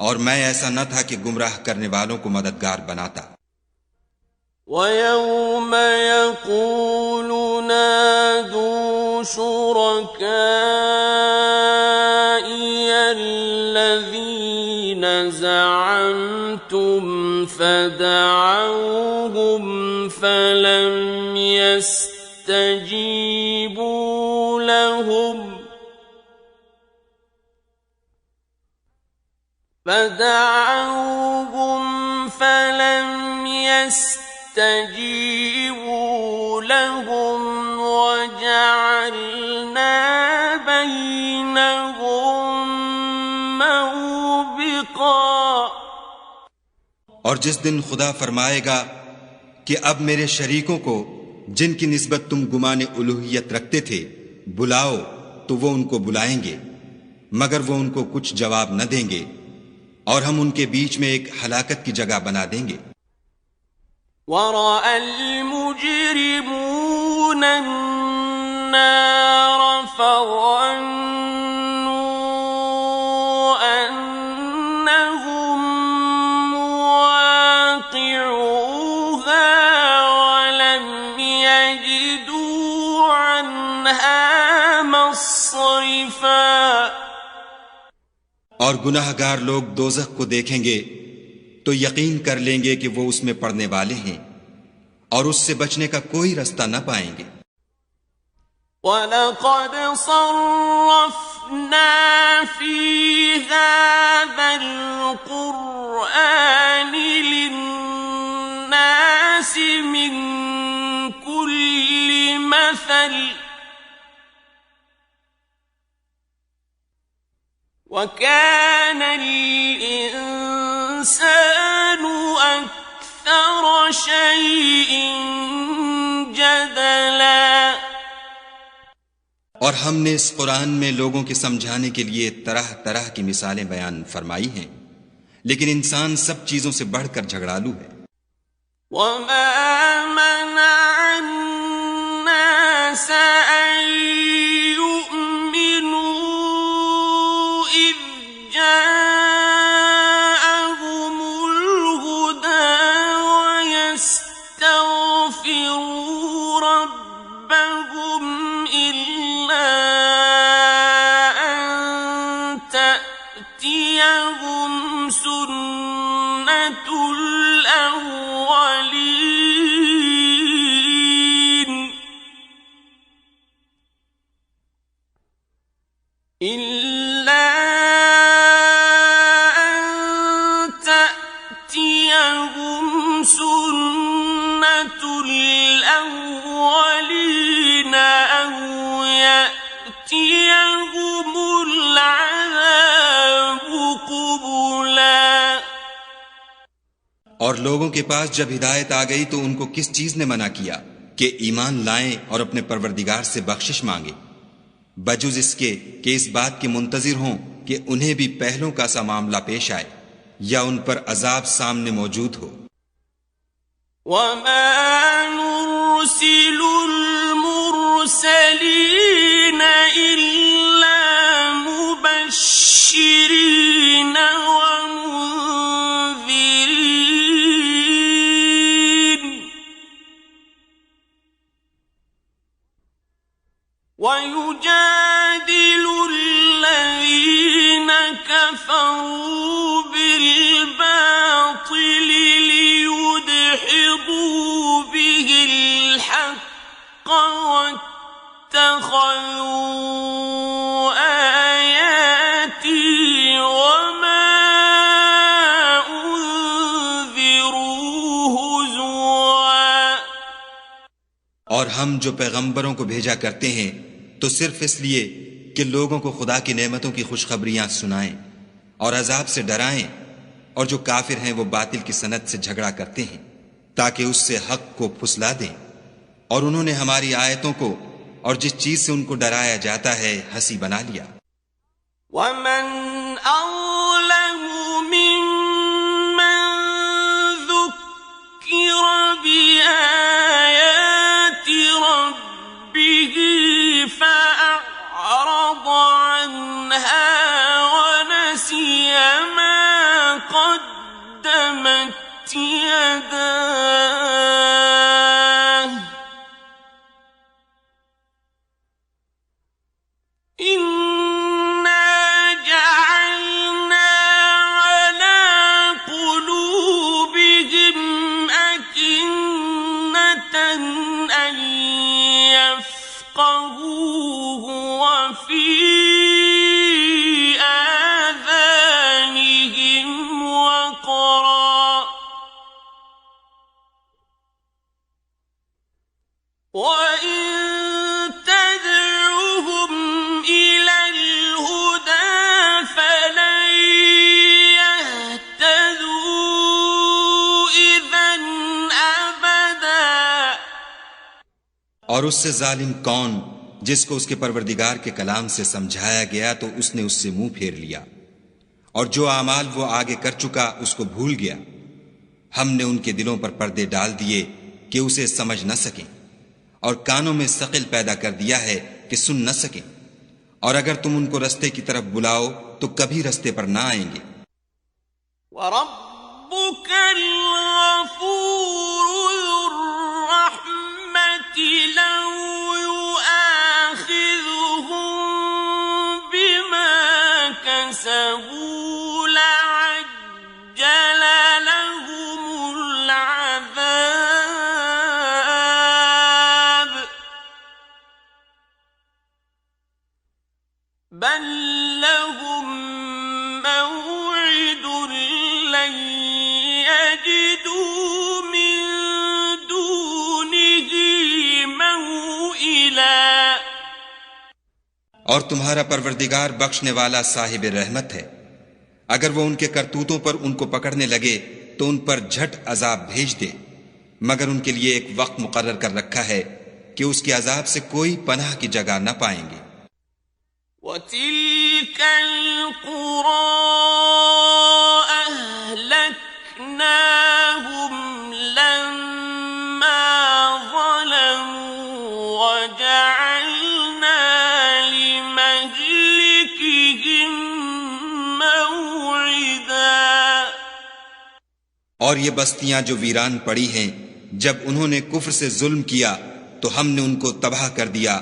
[SPEAKER 2] और मैं ऐसा न था कि गुमराह करने वालों को मददगार बनाता।
[SPEAKER 1] ويوم يقول نادوا شركائي الذين زعمتم فدعوهم فلم يستجيبوا لهم وجعلنا بينهم موبقا।
[SPEAKER 2] और जिस दिन खुदा फरमाएगा कि अब मेरे शरीकों को जिनकी निस्बत तुम गुमाने उलूहियत रखते थे बुलाओ, तो वो उनको बुलाएंगे मगर वो उनको कुछ जवाब न देंगे और हम उनके बीच में एक हलाकत की जगह बना देंगे।
[SPEAKER 1] वरअल मुजरिमून अन्नार फज़न्नू अन्नहुम मुवाक़िऊहा वलम यजिदू अन्हा मस्रिफा।
[SPEAKER 2] और गुनाहगार लोग दोज़ख को देखेंगे तो यकीन कर लेंगे कि वो उसमें पड़ने वाले हैं और उससे बचने का कोई रास्ता न पाएंगे।
[SPEAKER 1] वलक़द सर्रफ़ना फ़ी हाज़ल क़ुरआनि लिन्नासि मिन कुल्लि मसल वकान अल-इंसानु अक्सर शैइन जदला।
[SPEAKER 2] और हमने इस कुरान में लोगों के समझाने के लिए तरह तरह की मिसालें बयान फरमाई हैं, लेकिन इंसान सब चीजों से बढ़कर झगड़ालू है।
[SPEAKER 1] वमा मनअ अन्नास अन यु'मिनू इज़ जाअहुमुल हुदा वयस्तग़फिरू रब्बहुम इल्ला अन तअतियहुम सुन्नतुल अव्वलीन इल्ला अन तअतियहुम सुन्नतुल अव्वलीन अव यअतियहुमुल अज़ाबु क़ुबुला।
[SPEAKER 2] और लोगों के पास जब हिदायत आ गई तो उनको किस चीज ने मना किया कि ईमान लाएं और अपने परवरदिगार से बख्शिश मांगे, बजुज इसके कि इस बात के मुंतजिर हों कि उन्हें भी पहलों का सा मामला पेश आए या उन पर अजाब सामने मौजूद हो।
[SPEAKER 1] वमा नुरसिलुल मुरसलीन इल्ला मुबश्शिरीन व मुन्ज़िरीन वयुजादिलु الذين كفروا بالباطل ليدحضوا به الحق واتخذوا آياتي وما أنذروا هزوا।
[SPEAKER 2] और हम जो पैगंबरों को भेजा करते हैं तो सिर्फ इसलिए कि लोगों को खुदा की नेमतों की खुशखबरियां सुनाएं और अजाब से डराएं, और जो काफिर हैं वो बातिल की सनत से झगड़ा करते हैं ताकि उससे हक को फुसला दें। और उन्होंने हमारी आयतों को और जिस चीज से उनको डराया जाता है हंसी बना लिया।
[SPEAKER 1] वमन अज़लमु मिम्मन ज़ुक्किर बिआयाति रब्बिही फ़अअरज़ अन्हा वनसिय मा क़द्दमत यदाहु
[SPEAKER 2] और उससे जालिम कौन जिसको उसके परवरदिगार के कलाम से समझाया गया तो उसने उससे मुंह फेर लिया, और जो आमाल वो आगे कर चुका उसको भूल गया। हमने उनके दिलों पर पर्दे डाल दिए कि उसे समझ न सकें, और कानों में सकिल पैदा कर दिया है कि सुन न सकें, और अगर तुम उनको रस्ते की तरफ बुलाओ तो कभी रस्ते पर ना आएंगे।
[SPEAKER 1] वरब्बुकल गफूरु ज़ुर्रहमति लौ युआखिज़ुहुम बिमा कसबू लअज्जल लहुमुल अज़ाब बल लहुम मौइदुन लन यजिदू मिन दूनिही मौइला।
[SPEAKER 2] और तुम्हारा परवरदिगार बख्शने वाला साहिब रहमत है, अगर वो उनके करतूतों पर उनको पकड़ने लगे तो उन पर झट अजाब भेज दे, मगर उनके लिए एक वक्त मुकर्रर कर रखा है कि उसके अजाब से कोई पनाह की जगह न पाएंगे।
[SPEAKER 1] वतिल्कल क़ुरा अहलकनाहुम लम्मा ज़लमू वजअलना लिमहलिकिहिम मौइदा।
[SPEAKER 2] और ये बस्तियां जो वीरान पड़ी हैं, जब उन्होंने कुफ्र से जुल्म किया तो हमने उनको तबाह कर दिया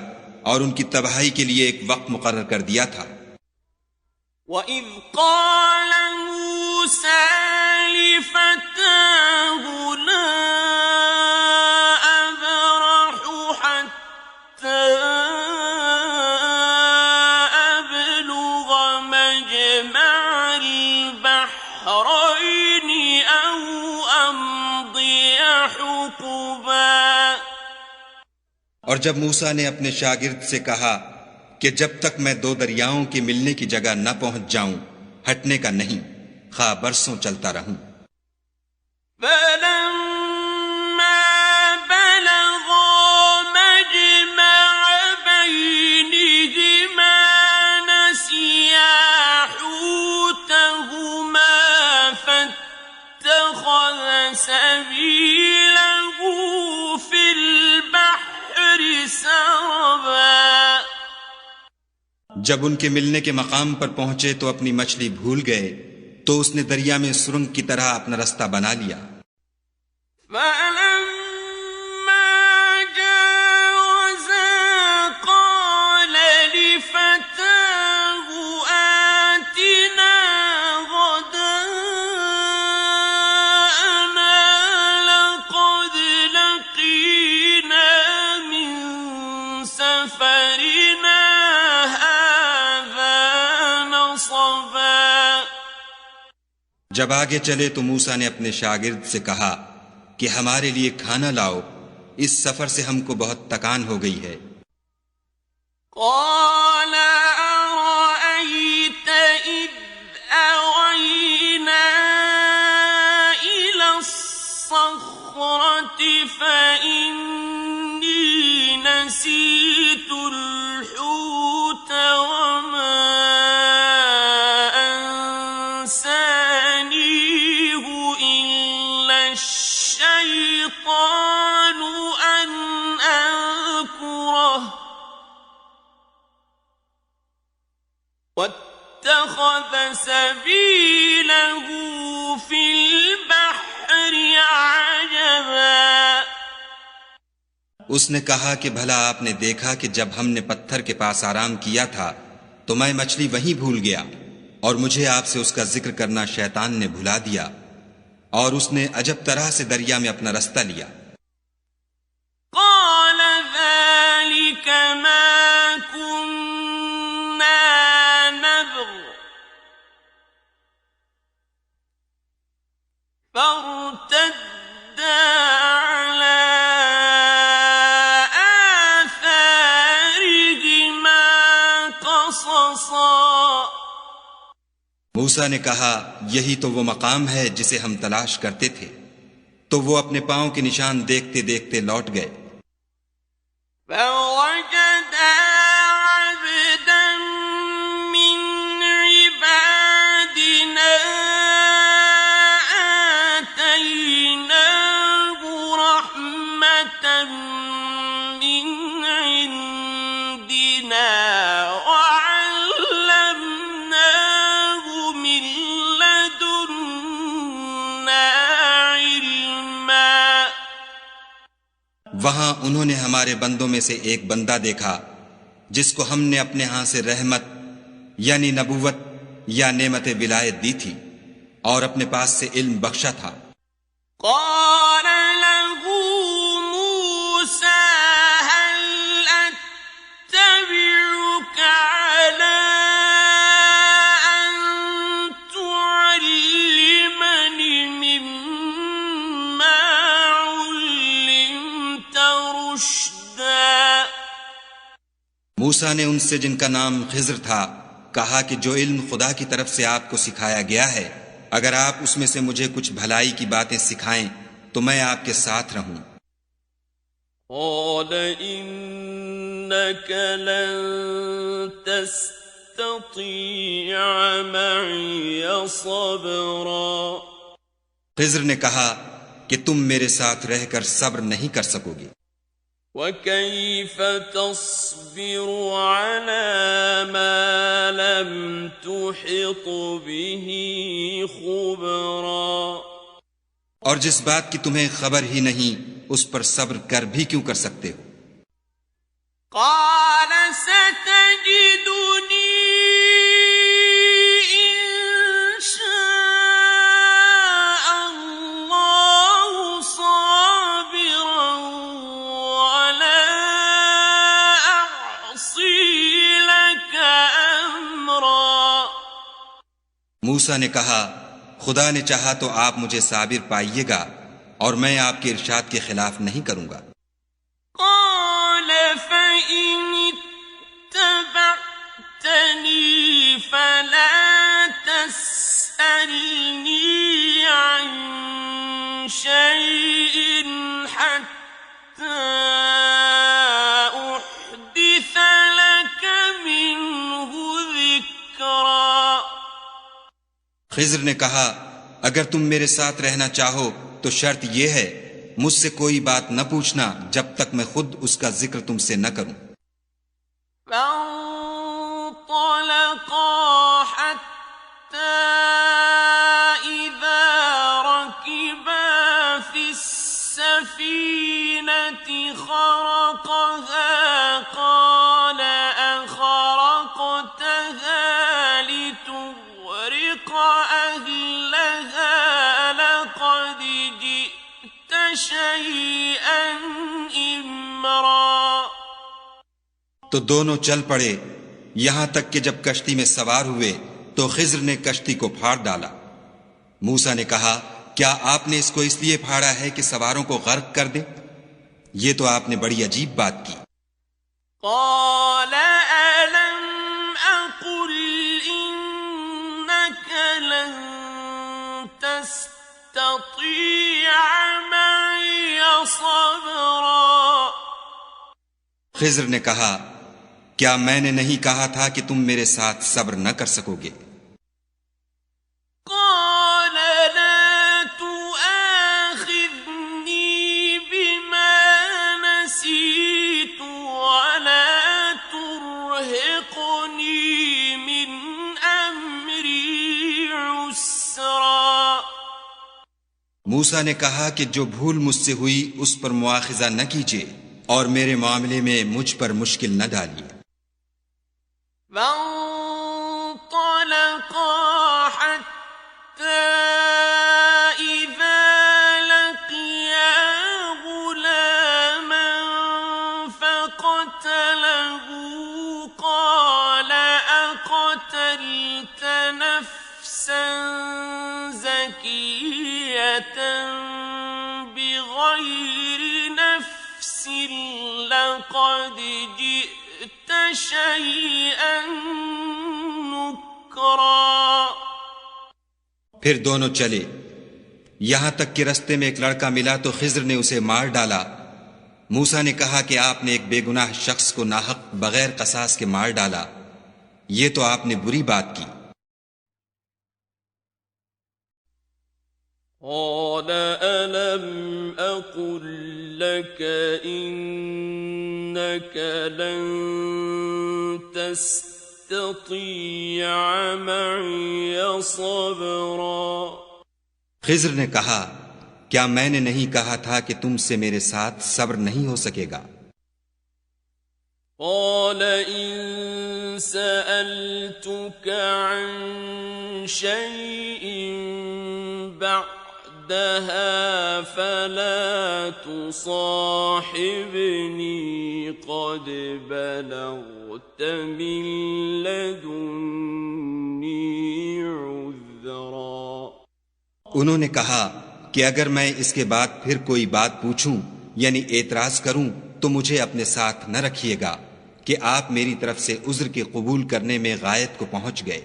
[SPEAKER 2] और उनकी तबाही के लिए एक वक्त मुकर्रर कर दिया था।
[SPEAKER 1] वइज़ क़ाल मूसा लिफ़ताहु ला अब्रहु हत्ता अब्लुग मजमअल बहरैनि औ अम्दिय हुक़बा।
[SPEAKER 2] और जब मूसा ने अपने शागिर्द से कहा कि जब तक मैं दो दरियाओं के मिलने की जगह न पहुंच जाऊं, हटने का नहीं, खा बरसों चलता रहूं।
[SPEAKER 1] फलम्मा बलगा मजमअ बैनिहिमा नसिया हूतहुमा फत्तखज़ सबीलहु फिल बहरि सरबा।
[SPEAKER 2] जब उनके मिलने के मकाम पर पहुंचे तो अपनी मछली भूल गए, तो उसने दरिया में सुरंग की तरह अपना रास्ता बना लिया।
[SPEAKER 1] फलम्मा जावज़ा क़ाल लिफ़ताहु आतिना ग़दाअना लक़द लक़ीना मिन सफ़रिना
[SPEAKER 2] जब आगे चले तो मूसा ने अपने शागिर्द से कहा कि हमारे लिए खाना लाओ, इस सफर से हमको बहुत तकान हो गई है।
[SPEAKER 1] क़ाल अरअयत इज़ अवैना इलस्सख़्रति फ़इन्नी नसीतुल हूत वमा الشيطان أن أذكره واتخذ سبيله في البحر عجبا।
[SPEAKER 2] उसने कहा कि भला आपने देखा कि जब हमने पत्थर के पास आराम किया था तो मैं मछली वहीं भूल गया, और मुझे आपसे उसका जिक्र करना शैतान ने भुला दिया, और उसने अजब तरह से दरिया में अपना रास्ता लिया।
[SPEAKER 1] قال ذلك ما كنا نبغ فارتدا على آثارهما قصصا।
[SPEAKER 2] मूसा ने कहा, यही तो वो मकाम है जिसे हम तलाश करते थे। तो वो अपने पांव के निशान देखते देखते लौट गए।
[SPEAKER 1] فوجدا عبدا من عبادنا آتيناه رحمة من عندنا وعلمناه من لدنا علما.
[SPEAKER 2] वहां उन्होंने हमारे बंदों में से एक बंदा देखा जिसको हमने अपने यहां से रहमत यानी नबूवत या नेमत विलायत दी थी और अपने पास से इल्म बख्शा था.
[SPEAKER 1] قال له موسى هل أتبعك على أن تعلمني مما علمت رشدا.
[SPEAKER 2] मूसा ने उनसे जिनका नाम खिज्र था कहा कि जो इल्म खुदा की तरफ से आपको सिखाया गया है अगर आप उसमें से मुझे कुछ भलाई की बातें सिखाएं तो मैं आपके साथ रहूं.
[SPEAKER 1] قال إنك لن تستطيع معي صبرا.
[SPEAKER 2] खिज्र ने कहा कि तुम मेरे साथ रहकर सब्र नहीं कर सकोगे.
[SPEAKER 1] وكيف تصبر على ما لم تحط به خبرا.
[SPEAKER 2] और जिस बात की तुम्हें खबर ही नहीं उस पर सब्र कर भी क्यों कर सकते हो.
[SPEAKER 1] قال ستجدني إن شاء الله صابرا ولا أعصي لك أمرا.
[SPEAKER 2] मूसा ने कहा खुदा ने चाहा तो आप मुझे साबिर पाइएगा और मैं आपके इरशाद के खिलाफ नहीं करूंगा.
[SPEAKER 1] قال فإن اتبعتني فلا تسألني عن شيء حتى أحدث لك منه ذكرا.
[SPEAKER 2] खिज्र ने कहा अगर तुम मेरे साथ रहना चाहो तो शर्त यह है मुझसे कोई बात न पूछना जब तक मैं खुद उसका जिक्र तुमसे न करूं.
[SPEAKER 1] فانطلقا حتى إذا ركبا في السفينة خرقها قال أخرقتها لتغرق أهلها لقد جئت شيئا إمرا.
[SPEAKER 2] तो दोनों चल पड़े यहां तक कि जब कश्ती में सवार हुए तो खिज्र ने कश्ती को फाड़ डाला. मूसा ने कहा क्या आपने इसको इसलिए फाड़ा है कि सवारों को गर्क कर दे. ये तो आपने बड़ी अजीब बात की.
[SPEAKER 1] قال ألم أقل إنك لن تستطيع معي صبرا.
[SPEAKER 2] खिज्र ने कहा क्या मैंने नहीं कहा था कि तुम मेरे साथ सब्र न कर सकोगे.
[SPEAKER 1] قال لا تؤاخذني بما نسيت ولا ترهقني من أمري عسرا.
[SPEAKER 2] मूसा ने कहा कि जो भूल मुझसे हुई उस पर मुआखिजा न कीजिए और मेरे मामले में मुझ पर मुश्किल न डालिए.
[SPEAKER 1] فانطلقا حتى إذا لقيا غلاما فقتله قال أقتلت نفسا زكية بغير نفس لقد جئت شيئا نكرا.
[SPEAKER 2] फिर दोनों चले यहां तक कि रास्ते में एक लड़का मिला तो खिज्र ने उसे मार डाला मूसा ने कहा कि आपने एक बेगुनाह शख्स को नाहक बगैर कसास के मार डाला, ये तो आपने बुरी बात की।
[SPEAKER 1] قال ألم أقل لك إنك لن تستطيع معي صبرا।
[SPEAKER 2] खिज्र ने कहा, क्या मैंने नहीं कहा था कि तुमसे मेरे साथ सब्र नहीं हो सकेगा?
[SPEAKER 1] قال إن سألتك عن شيء بعدها فلا تصاحبني قد بلغت من لدني عذرا।
[SPEAKER 2] उन्होंने कहा कि अगर मैं इसके बाद फिर कोई बात पूछूं यानी एतराज करूं तो मुझे अपने साथ न रखिएगा कि आप मेरी तरफ से उज्र के कबूल करने में गायत को पहुंच गए।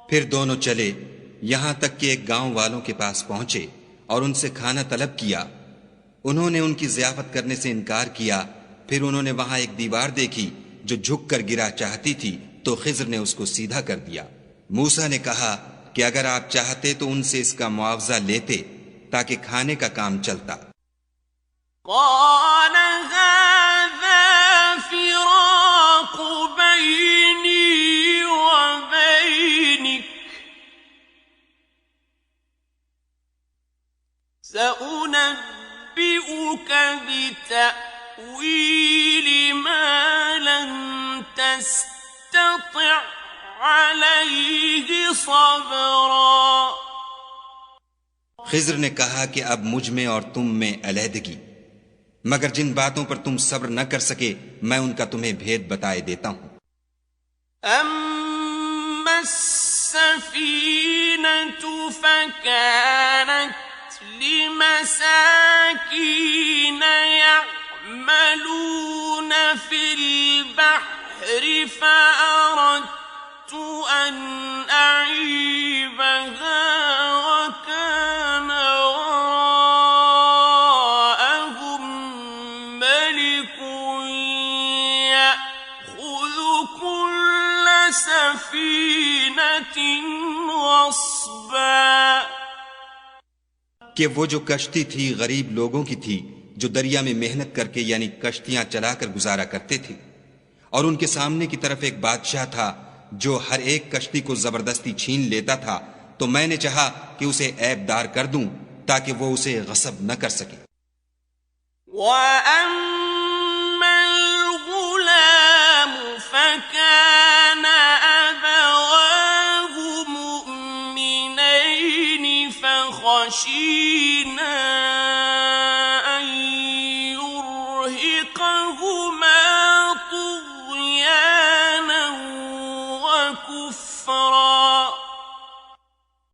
[SPEAKER 2] फिर दोनों चले, यहां तक कि एक गांव वालों के पास पहुंचे और उनसे खाना तलब किया। उन्होंने उनकी ज़ियाफत करने से इनकार किया। फिर उन्होंने वहां एक दीवार देखी जो झुककर गिरा चाहती थी, तो खिज्र ने उसको सीधा कर दिया। मूसा ने कहा कि अगर आप चाहते तो उनसे इसका मुआवजा लेते ताकि खाने का काम चलता।
[SPEAKER 1] سأنبئك بتأويل ما لم تستطع عليه صبرا।
[SPEAKER 2] खिज्र ने कहा कि अब मुझ में और तुम में अलहदगी, मगर जिन बातों पर तुम सब्र न कर सके मैं उनका तुम्हें भेद बताए देता हूं।
[SPEAKER 1] अम्मा السفينة فكانت لمساكين يعملون في البحر فأردت أن أعيبها وكان وراءهم ملك يأخذ كل سفينة غصبا।
[SPEAKER 2] कि वो जो कश्ती थी गरीब लोगों की थी जो दरिया में मेहनत करके यानी कश्तियां चलाकर गुजारा करते थे, और उनके सामने की तरफ एक बादशाह था जो हर एक कश्ती को जबरदस्ती छीन लेता था। तो मैंने चाहा कि उसे ऐबदार कर दूं ताकि वो उसे गस्ब न कर सके।
[SPEAKER 1] خشينا أن يرهقهما طغيانا وكفرا।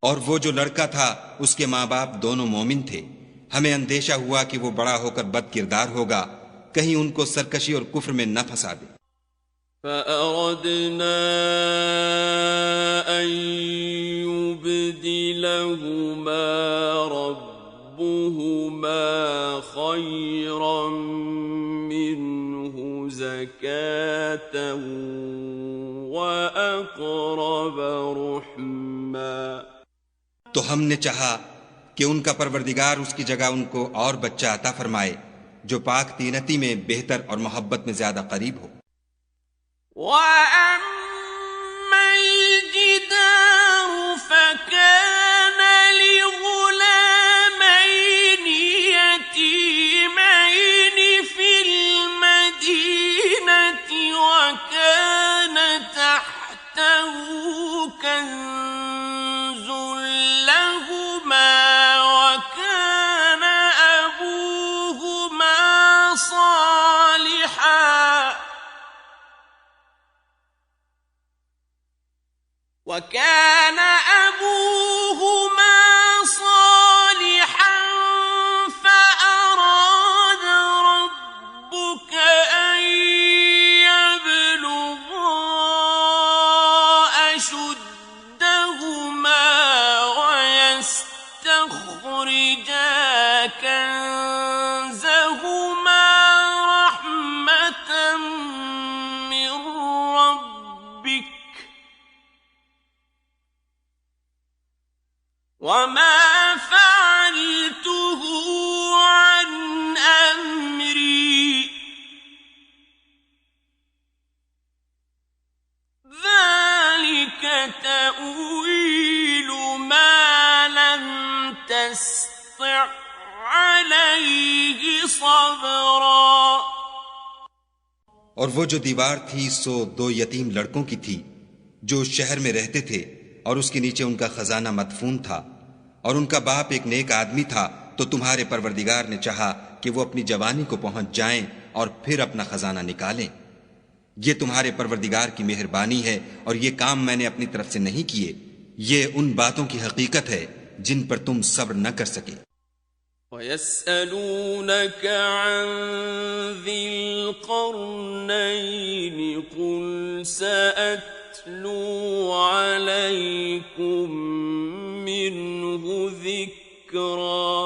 [SPEAKER 2] और वो जो लड़का था उसके माँ बाप दोनों मोमिन थे। हमें अंदेशा हुआ कि वो बड़ा होकर बदकिरदार होगा, कहीं उनको सरकशी और कुफ्र में न फंसा दे।
[SPEAKER 1] فأردنا أن يبدلهما ربهما خيرا منه زكاة وأقرب رحما।
[SPEAKER 2] तो हमने चाहा कि उनका परवरदिगार उसकी जगह उनको और बच्चा अता फरमाए जो पाक तीनती में बेहतर और मोहब्बत में ज्यादा करीब हो।
[SPEAKER 1] وأما الجدار فكان لغلامين يتيمين في المدينة وكان تحته كنز لهما وكان أبوهما صالحا فأراد ربك أن يبلغا أشدهما ويستخرجا كنزهما رحمة من ربك وما فعلته عن أمري ذلك تأويل ما لم تسطع عليه صبرا।
[SPEAKER 2] और वो जो दीवार थी सो 2 यतीम लड़कों की थी जो उस शहर में रहते थे और उसके नीचे उनका खजाना मदफून था और उनका बाप एक नेक आदमी था। तो तुम्हारे परवरदिगार ने चाहा कि वो अपनी जवानी को पहुंच जाएं और फिर अपना खजाना निकालें। ये तुम्हारे परवरदिगार की मेहरबानी है और ये काम मैंने अपनी तरफ से नहीं किए। ये उन बातों की हकीकत है जिन पर तुम सब्र न कर सके।
[SPEAKER 1] وَيَسْأَلُونَكَ عَنْ ذِي الْقَرْنَيْنِ قُلْ سَأَتْلُو عَلَيْكُمْ مِنْهُ ذِكْرًا।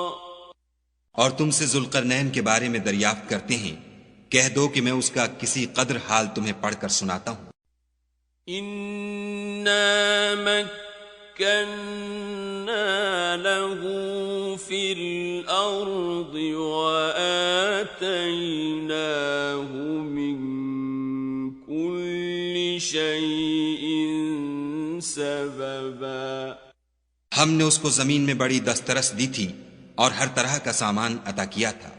[SPEAKER 2] और तुमसे जुल्करनैन के बारे में दरियाफ्त करते हैं, कह दो कि मैं उसका किसी कदर हाल तुम्हें पढ़कर सुनाता हूँ।
[SPEAKER 1] इन्ना मक्कन्ना लहू फिल अर्दि व आतैनाहु मिन कुल्लि शैइन सबबा।
[SPEAKER 2] हमने उसको जमीन में बड़ी दस्तरस दी थी और हर तरह का सामान अता किया था।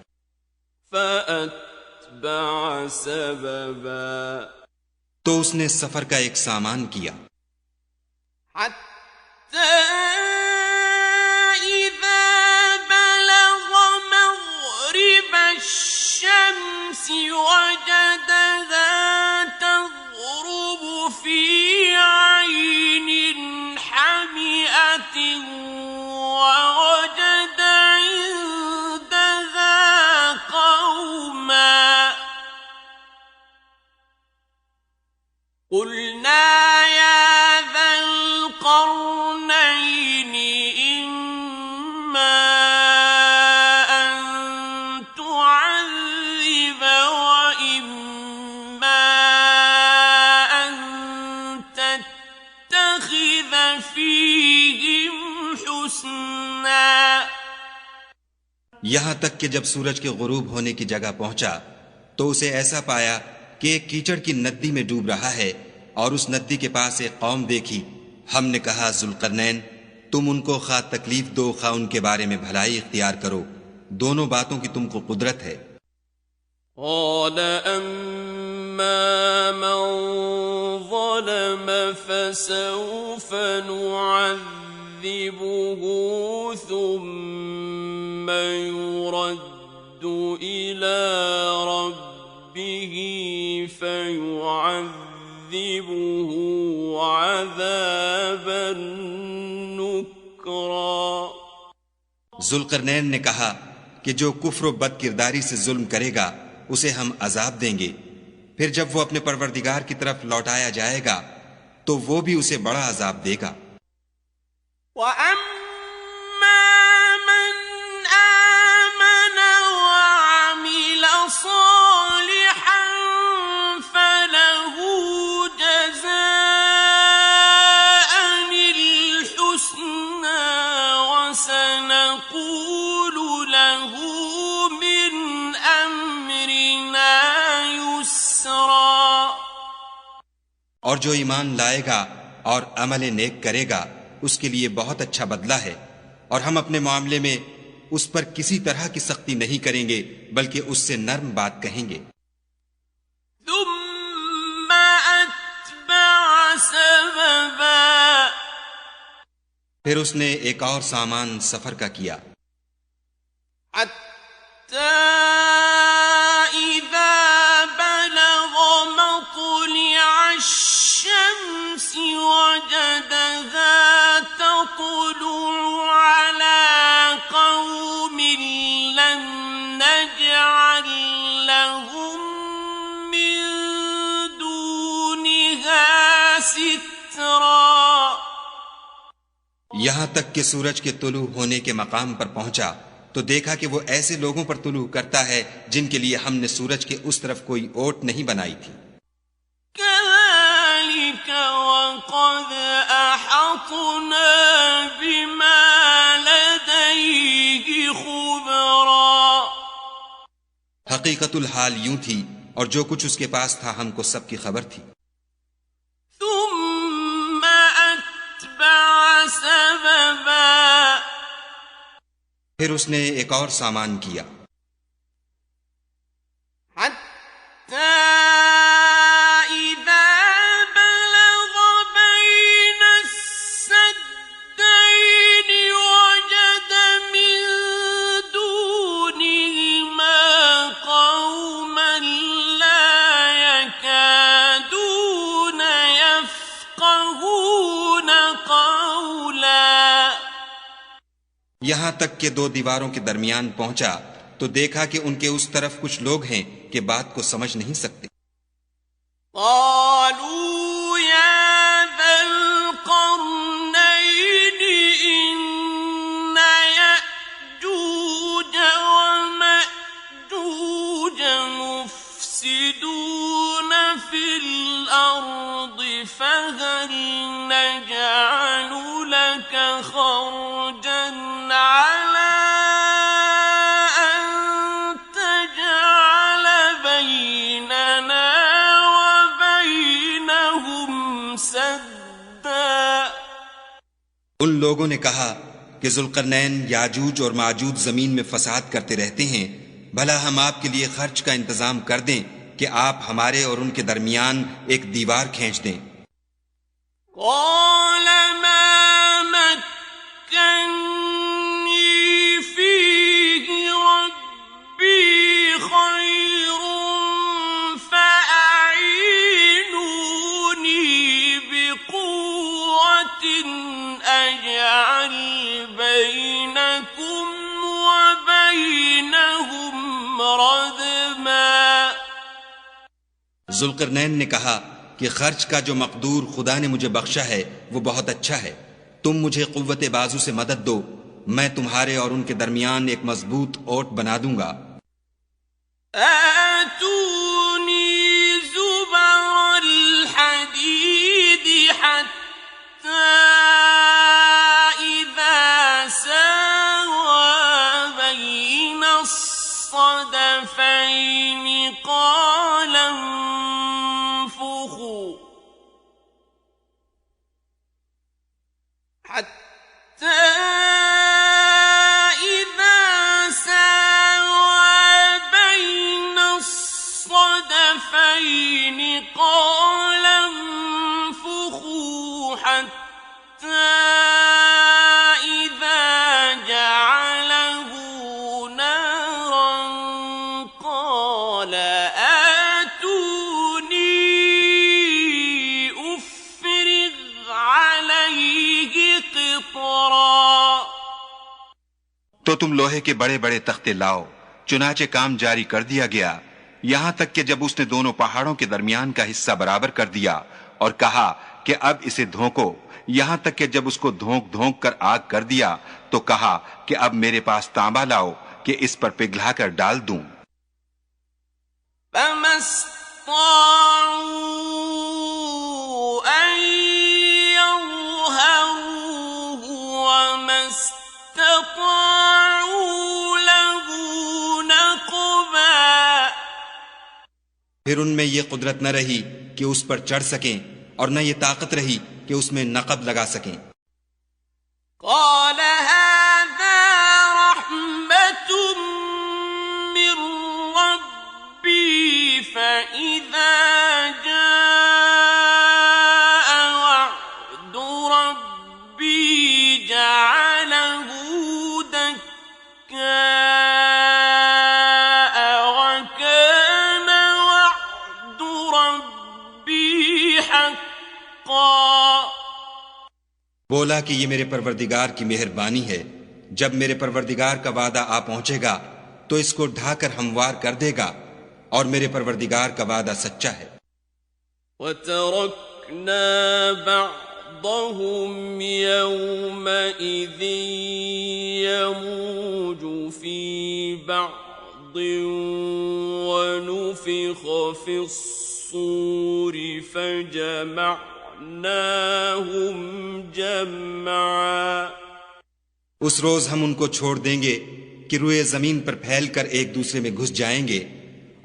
[SPEAKER 1] फअत्बअ सबबा।
[SPEAKER 2] तो उसने सफर का एक सामान किया।
[SPEAKER 1] हत्ता इज़ा बलग़ मग़रिब अश-शम्सि वजदहा तग़रुब फी ऐनिन हामिअतिन ववजद इंदहा क़ौमा قلنا يا ذا القرنين إما أن تعذب وإما أن تتخذ فيهم حسنا।
[SPEAKER 2] यहां तक कि जब सूरज के गुरूब होने की जगह पहुंचा तो उसे ऐसा पाया कि एक कीचड़ की नदी में डूब रहा है और उस नदी के पास एक कौम देखी। हमने कहा, जुल्करनैन, तुम उनको खा तकलीफ दो खा उनके बारे में भलाई इख्तियार करो, दोनों बातों की तुमको कुदरत है।
[SPEAKER 1] قال أما من ظلم فسوف نعذبه ثم يرد إلى ربه فيعذبه عذابا نكرا।
[SPEAKER 2] जुल्करनैन ने कहा कि जो कुफ्र व बदकिरदारी से जुल्म करेगा उसे हम अजाब देंगे, फिर जब वो अपने परवरदिगार की तरफ लौटाया जाएगा तो वो भी उसे बड़ा अजाब देगा। और जो ईमान लाएगा और अमल नेक करेगा उसके लिए बहुत अच्छा बदला है। और हम अपने मामले में उस पर किसी तरह की सख्ती नहीं करेंगे बल्कि उससे नर्म बात कहेंगे। फिर उसने एक और सामान सफर का किया। यहां तक कि सूरज के तुलू होने के मकाम पर पहुंचा तो देखा कि वो ऐसे लोगों पर तुलू करता है जिनके लिए हमने सूरज के उस तरफ कोई ओट नहीं बनाई थी। हकीकतुल हाल यूं थी और जो कुछ उसके पास था हमको सबकी खबर थी। फिर उसने एक और सामान किया। यहां तक कि दो दीवारों के दरमियान पहुंचा तो देखा कि उनके उस तरफ कुछ लोग हैं कि बात को समझ नहीं सकते। उन लोगों ने कहा कि जुल्करनैन याजूज और माजूज जमीन में फसाद करते रहते हैं, भला हम आपके लिए खर्च का इंतजाम कर दें कि आप हमारे और उनके दरमियान एक दीवार खींच दें। जुल्करनैन ने कहा कि खर्च का जो मकदूर खुदा ने मुझे बख्शा है वो बहुत अच्छा है। तुम मुझे कुव्वत बाजू से मदद दो, मैं तुम्हारे और उनके दरमियान एक मजबूत ओट बना दूंगा। तो तुम लोहे के बड़े बड़े तख्ते लाओ। चुनाचे काम जारी कर दिया गया, यहां तक कि जब उसने दोनों पहाड़ों के दरमियान का हिस्सा बराबर कर दिया और कहा कि अब इसे धोंको, यहां तक कि जब उसको धोंक धोंक कर आग कर दिया तो कहा कि अब मेरे पास तांबा लाओ कि इस पर पिघला कर डाल दूं। फिर उनमें ये कुदरत न रही कि उस पर चढ़ सकें और न ये ताकत रही कि उसमें नक़ब लगा सकें।
[SPEAKER 1] قال هذا رحمة من ربي فإذا جاء وعد ربي جعله دكاء وكان وعد ربي حقا।
[SPEAKER 2] बोला कि ये मेरे परवरदिगार की मेहरबानी है, जब मेरे परवरदिगार का वादा आ पहुंचेगा तो इसको ढाकर हमवार कर देगा, और मेरे परवरदिगार का वादा सच्चा है।
[SPEAKER 1] وَتَرَكْنَا بَعْضَهُمْ يَوْمَئِذٍ يَمُوجُ فِي بَعْضٍ وَنُفِخَ فِي الصُّورِ فَجَمَعْنَاهُمْ جَمْعًا।
[SPEAKER 2] उस रोज हम उनको छोड़ देंगे कि रुए जमीन पर फैलकर एक दूसरे में घुस जाएंगे,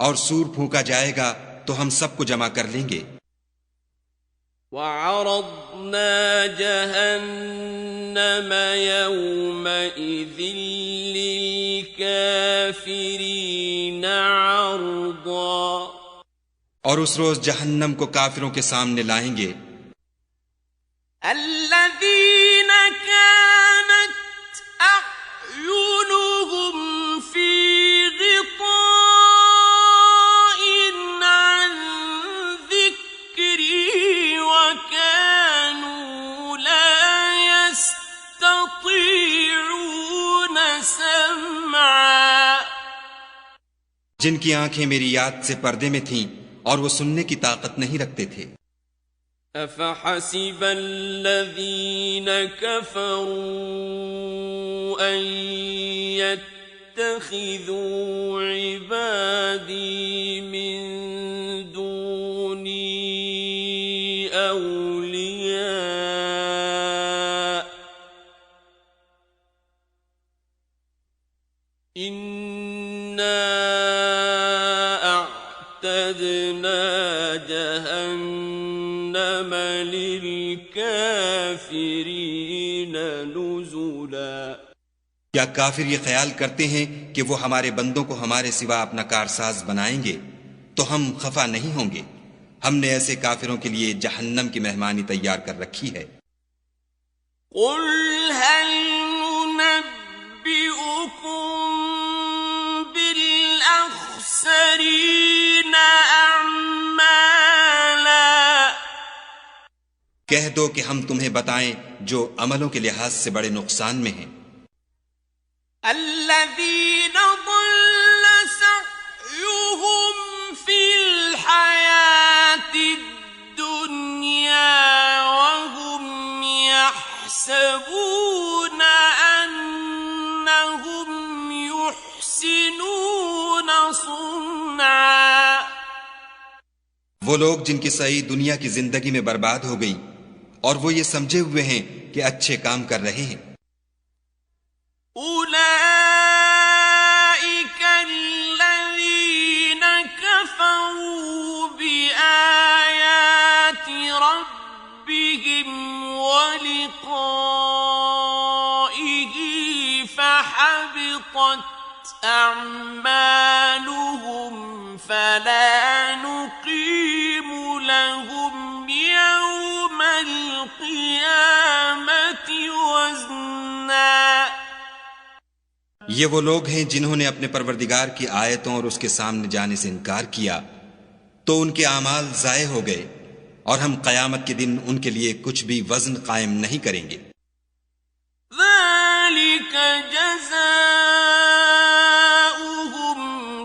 [SPEAKER 2] और सूर फूंका जाएगा तो हम सबको जमा कर लेंगे।
[SPEAKER 1] وَعَرَضْنَا جَهَنَّمَ يَوْمَئِذٍ لِلْكَافِرِينَ عَرْضًا।
[SPEAKER 2] और उस रोज जहन्नम को काफिरों के सामने लाएंगे।
[SPEAKER 1] الَّذِينَ كَانَتْ أَعْيُنُهُمْ فِي غِطَاءٍ عَنْ ذِكْرِي وَكَانُوا لَا يَسْتَطِيعُونَ سَمْعًا।
[SPEAKER 2] जिनकी आंखें मेरी याद से पर्दे में थीं और वो सुनने की ताकत नहीं रखते थे।
[SPEAKER 1] أَفَحَسِبَ الَّذِينَ كَفَرُوا أَن يَتَّخِذُوا عِبَادِي مِن دُونِي أَوْلِيَاءَ إِنَّا أَعْتَدْنَا جَهَنَّمَ لِلْكَافِرِينَ نُزُلًا।
[SPEAKER 2] क्या काफिर ये ख्याल करते हैं कि वो हमारे बंदों को हमारे सिवा अपना कारसाज बनाएंगे तो हम खफा नहीं होंगे? हमने ऐसे काफिरों के लिए जहन्नम की मेहमानी तैयार कर रखी है।
[SPEAKER 1] قُلْ هَلْ نُنَبِّئُكُم بِالْأَخْسَرِينَ أَعْمَالًا।
[SPEAKER 2] कह दो कि हम तुम्हें बताएं जो अमलों के लिहाज से बड़े नुकसान में हैं।
[SPEAKER 1] الَّذِينَ ضَلَّ سَعْيُهُمْ فِي الْحَيَاةِ الدُّنْيَا وَهُمْ يَحْسَبُونَ أَنَّهُمْ يُحْسِنُونَ صُنْعًا।
[SPEAKER 2] वो लोग जिनकी सही दुनिया की जिंदगी में बर्बाद हो गई और वो ये समझे हुए हैं कि अच्छे काम कर रहे हैं।
[SPEAKER 1] أُولَئِكَ الَّذِينَ كَفَرُوا بِآيَاتِ رَبِّهِمْ وَلِقَائِهِ فَحَبِطَتْ أَعْمَالُهُمْ فَلَا نُقِيمُ لَهُمْ يَوْمَ الْقِيَامَةِ وَزْنًا।
[SPEAKER 2] ये वो लोग हैं जिन्होंने अपने परवरदिगार की आयतों और उसके सामने जाने से इनकार किया, तो उनके आमाल जाये हो गए, और हम कयामत के दिन उनके लिए कुछ भी वजन कायम नहीं करेंगे।
[SPEAKER 1] ذَلِكَ جَزَاؤُهُمْ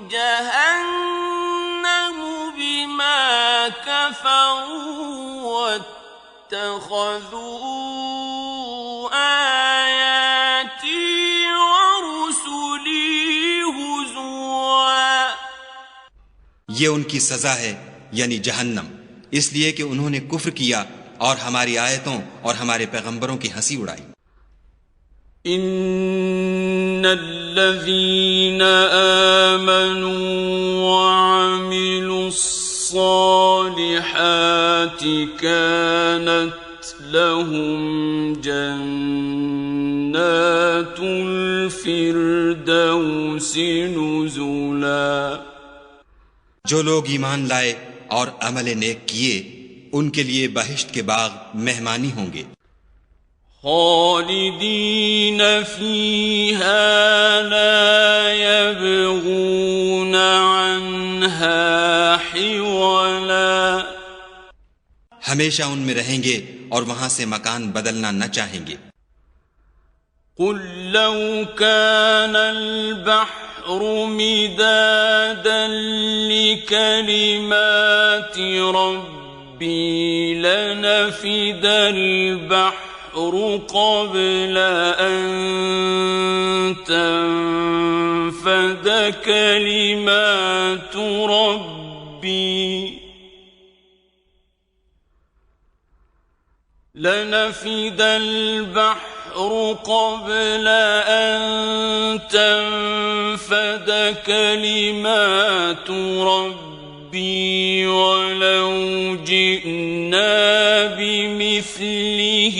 [SPEAKER 1] جَهَنَّمُ بِمَا كَفَرُوا وَاتَّخَذُوا آيَاتِي وَرُسُلِي هُزُوًا।
[SPEAKER 2] ये उनकी सजा है, यानी जहन्नम, इसलिए कि उन्होंने कुफ्र किया और हमारी आयतों और हमारे पैगंबरों की हंसी उड़ाई।
[SPEAKER 1] إِنَّ الَّذِينَ آمَنُوا وَعَمِلُوا الصَّالِحَاتِ كانت لهم جنات الفردوس نزلا
[SPEAKER 2] जो लोग ईमान लाए और अमल नेक किए उनके लिए बहिश्त के बाग मेहमानी होंगे।
[SPEAKER 1] खालिदीन फीहा ला यबगून अन्हा हिवला
[SPEAKER 2] हमेशा उनमें रहेंगे और वहां से मकान बदलना न चाहेंगे।
[SPEAKER 1] कुल लौ कानल बहरु मिदादन लिकलिमाति रब्बी लनफिदल बहरु क़ब्ल अन तनफद कलिमातु रब्बी لنفد البحر قبل أن تنفد كلمات ربي ولو جئنا بمثله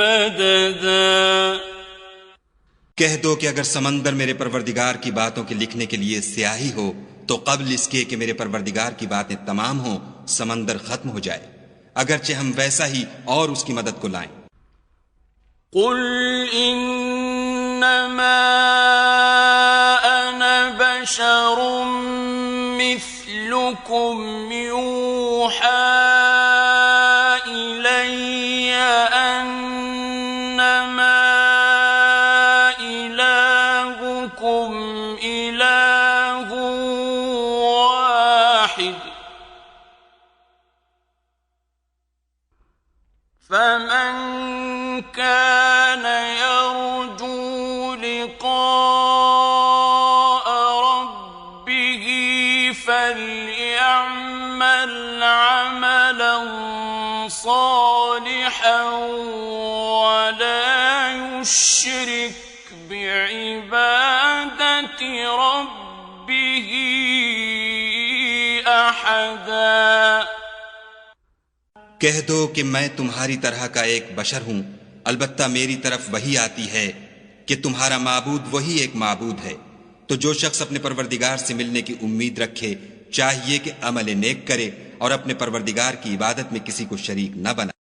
[SPEAKER 1] مددا
[SPEAKER 2] कह दो कि अगर समंदर मेरे परवरदिगार की बातों के लिखने के लिए स्याही हो तो कब्ल इसके कि मेरे परवरदिगार की बातें तमाम हो समंदर खत्म हो जाए, अगरचे हम वैसा ही और उसकी मदद को लाएं।
[SPEAKER 1] कुल इन्नमा अना बशरुम मिस्लुकुम यूहा इलैया अन्नमा इलाहुकुम इलाहुन वाहिद فمن كان يرجو لقاء ربه فليعمل عملا صالحا ولا يشرك بعبادة ربه أحدا
[SPEAKER 2] कह दो कि मैं तुम्हारी तरह का एक बशर हूं, अलबत्ता मेरी तरफ वही आती है कि तुम्हारा माबूद वही एक माबूद है। तो जो शख्स अपने परवरदिगार से मिलने की उम्मीद रखे चाहिए कि अमल नेक करे और अपने परवरदिगार की इबादत में किसी को शरीक न बनाए।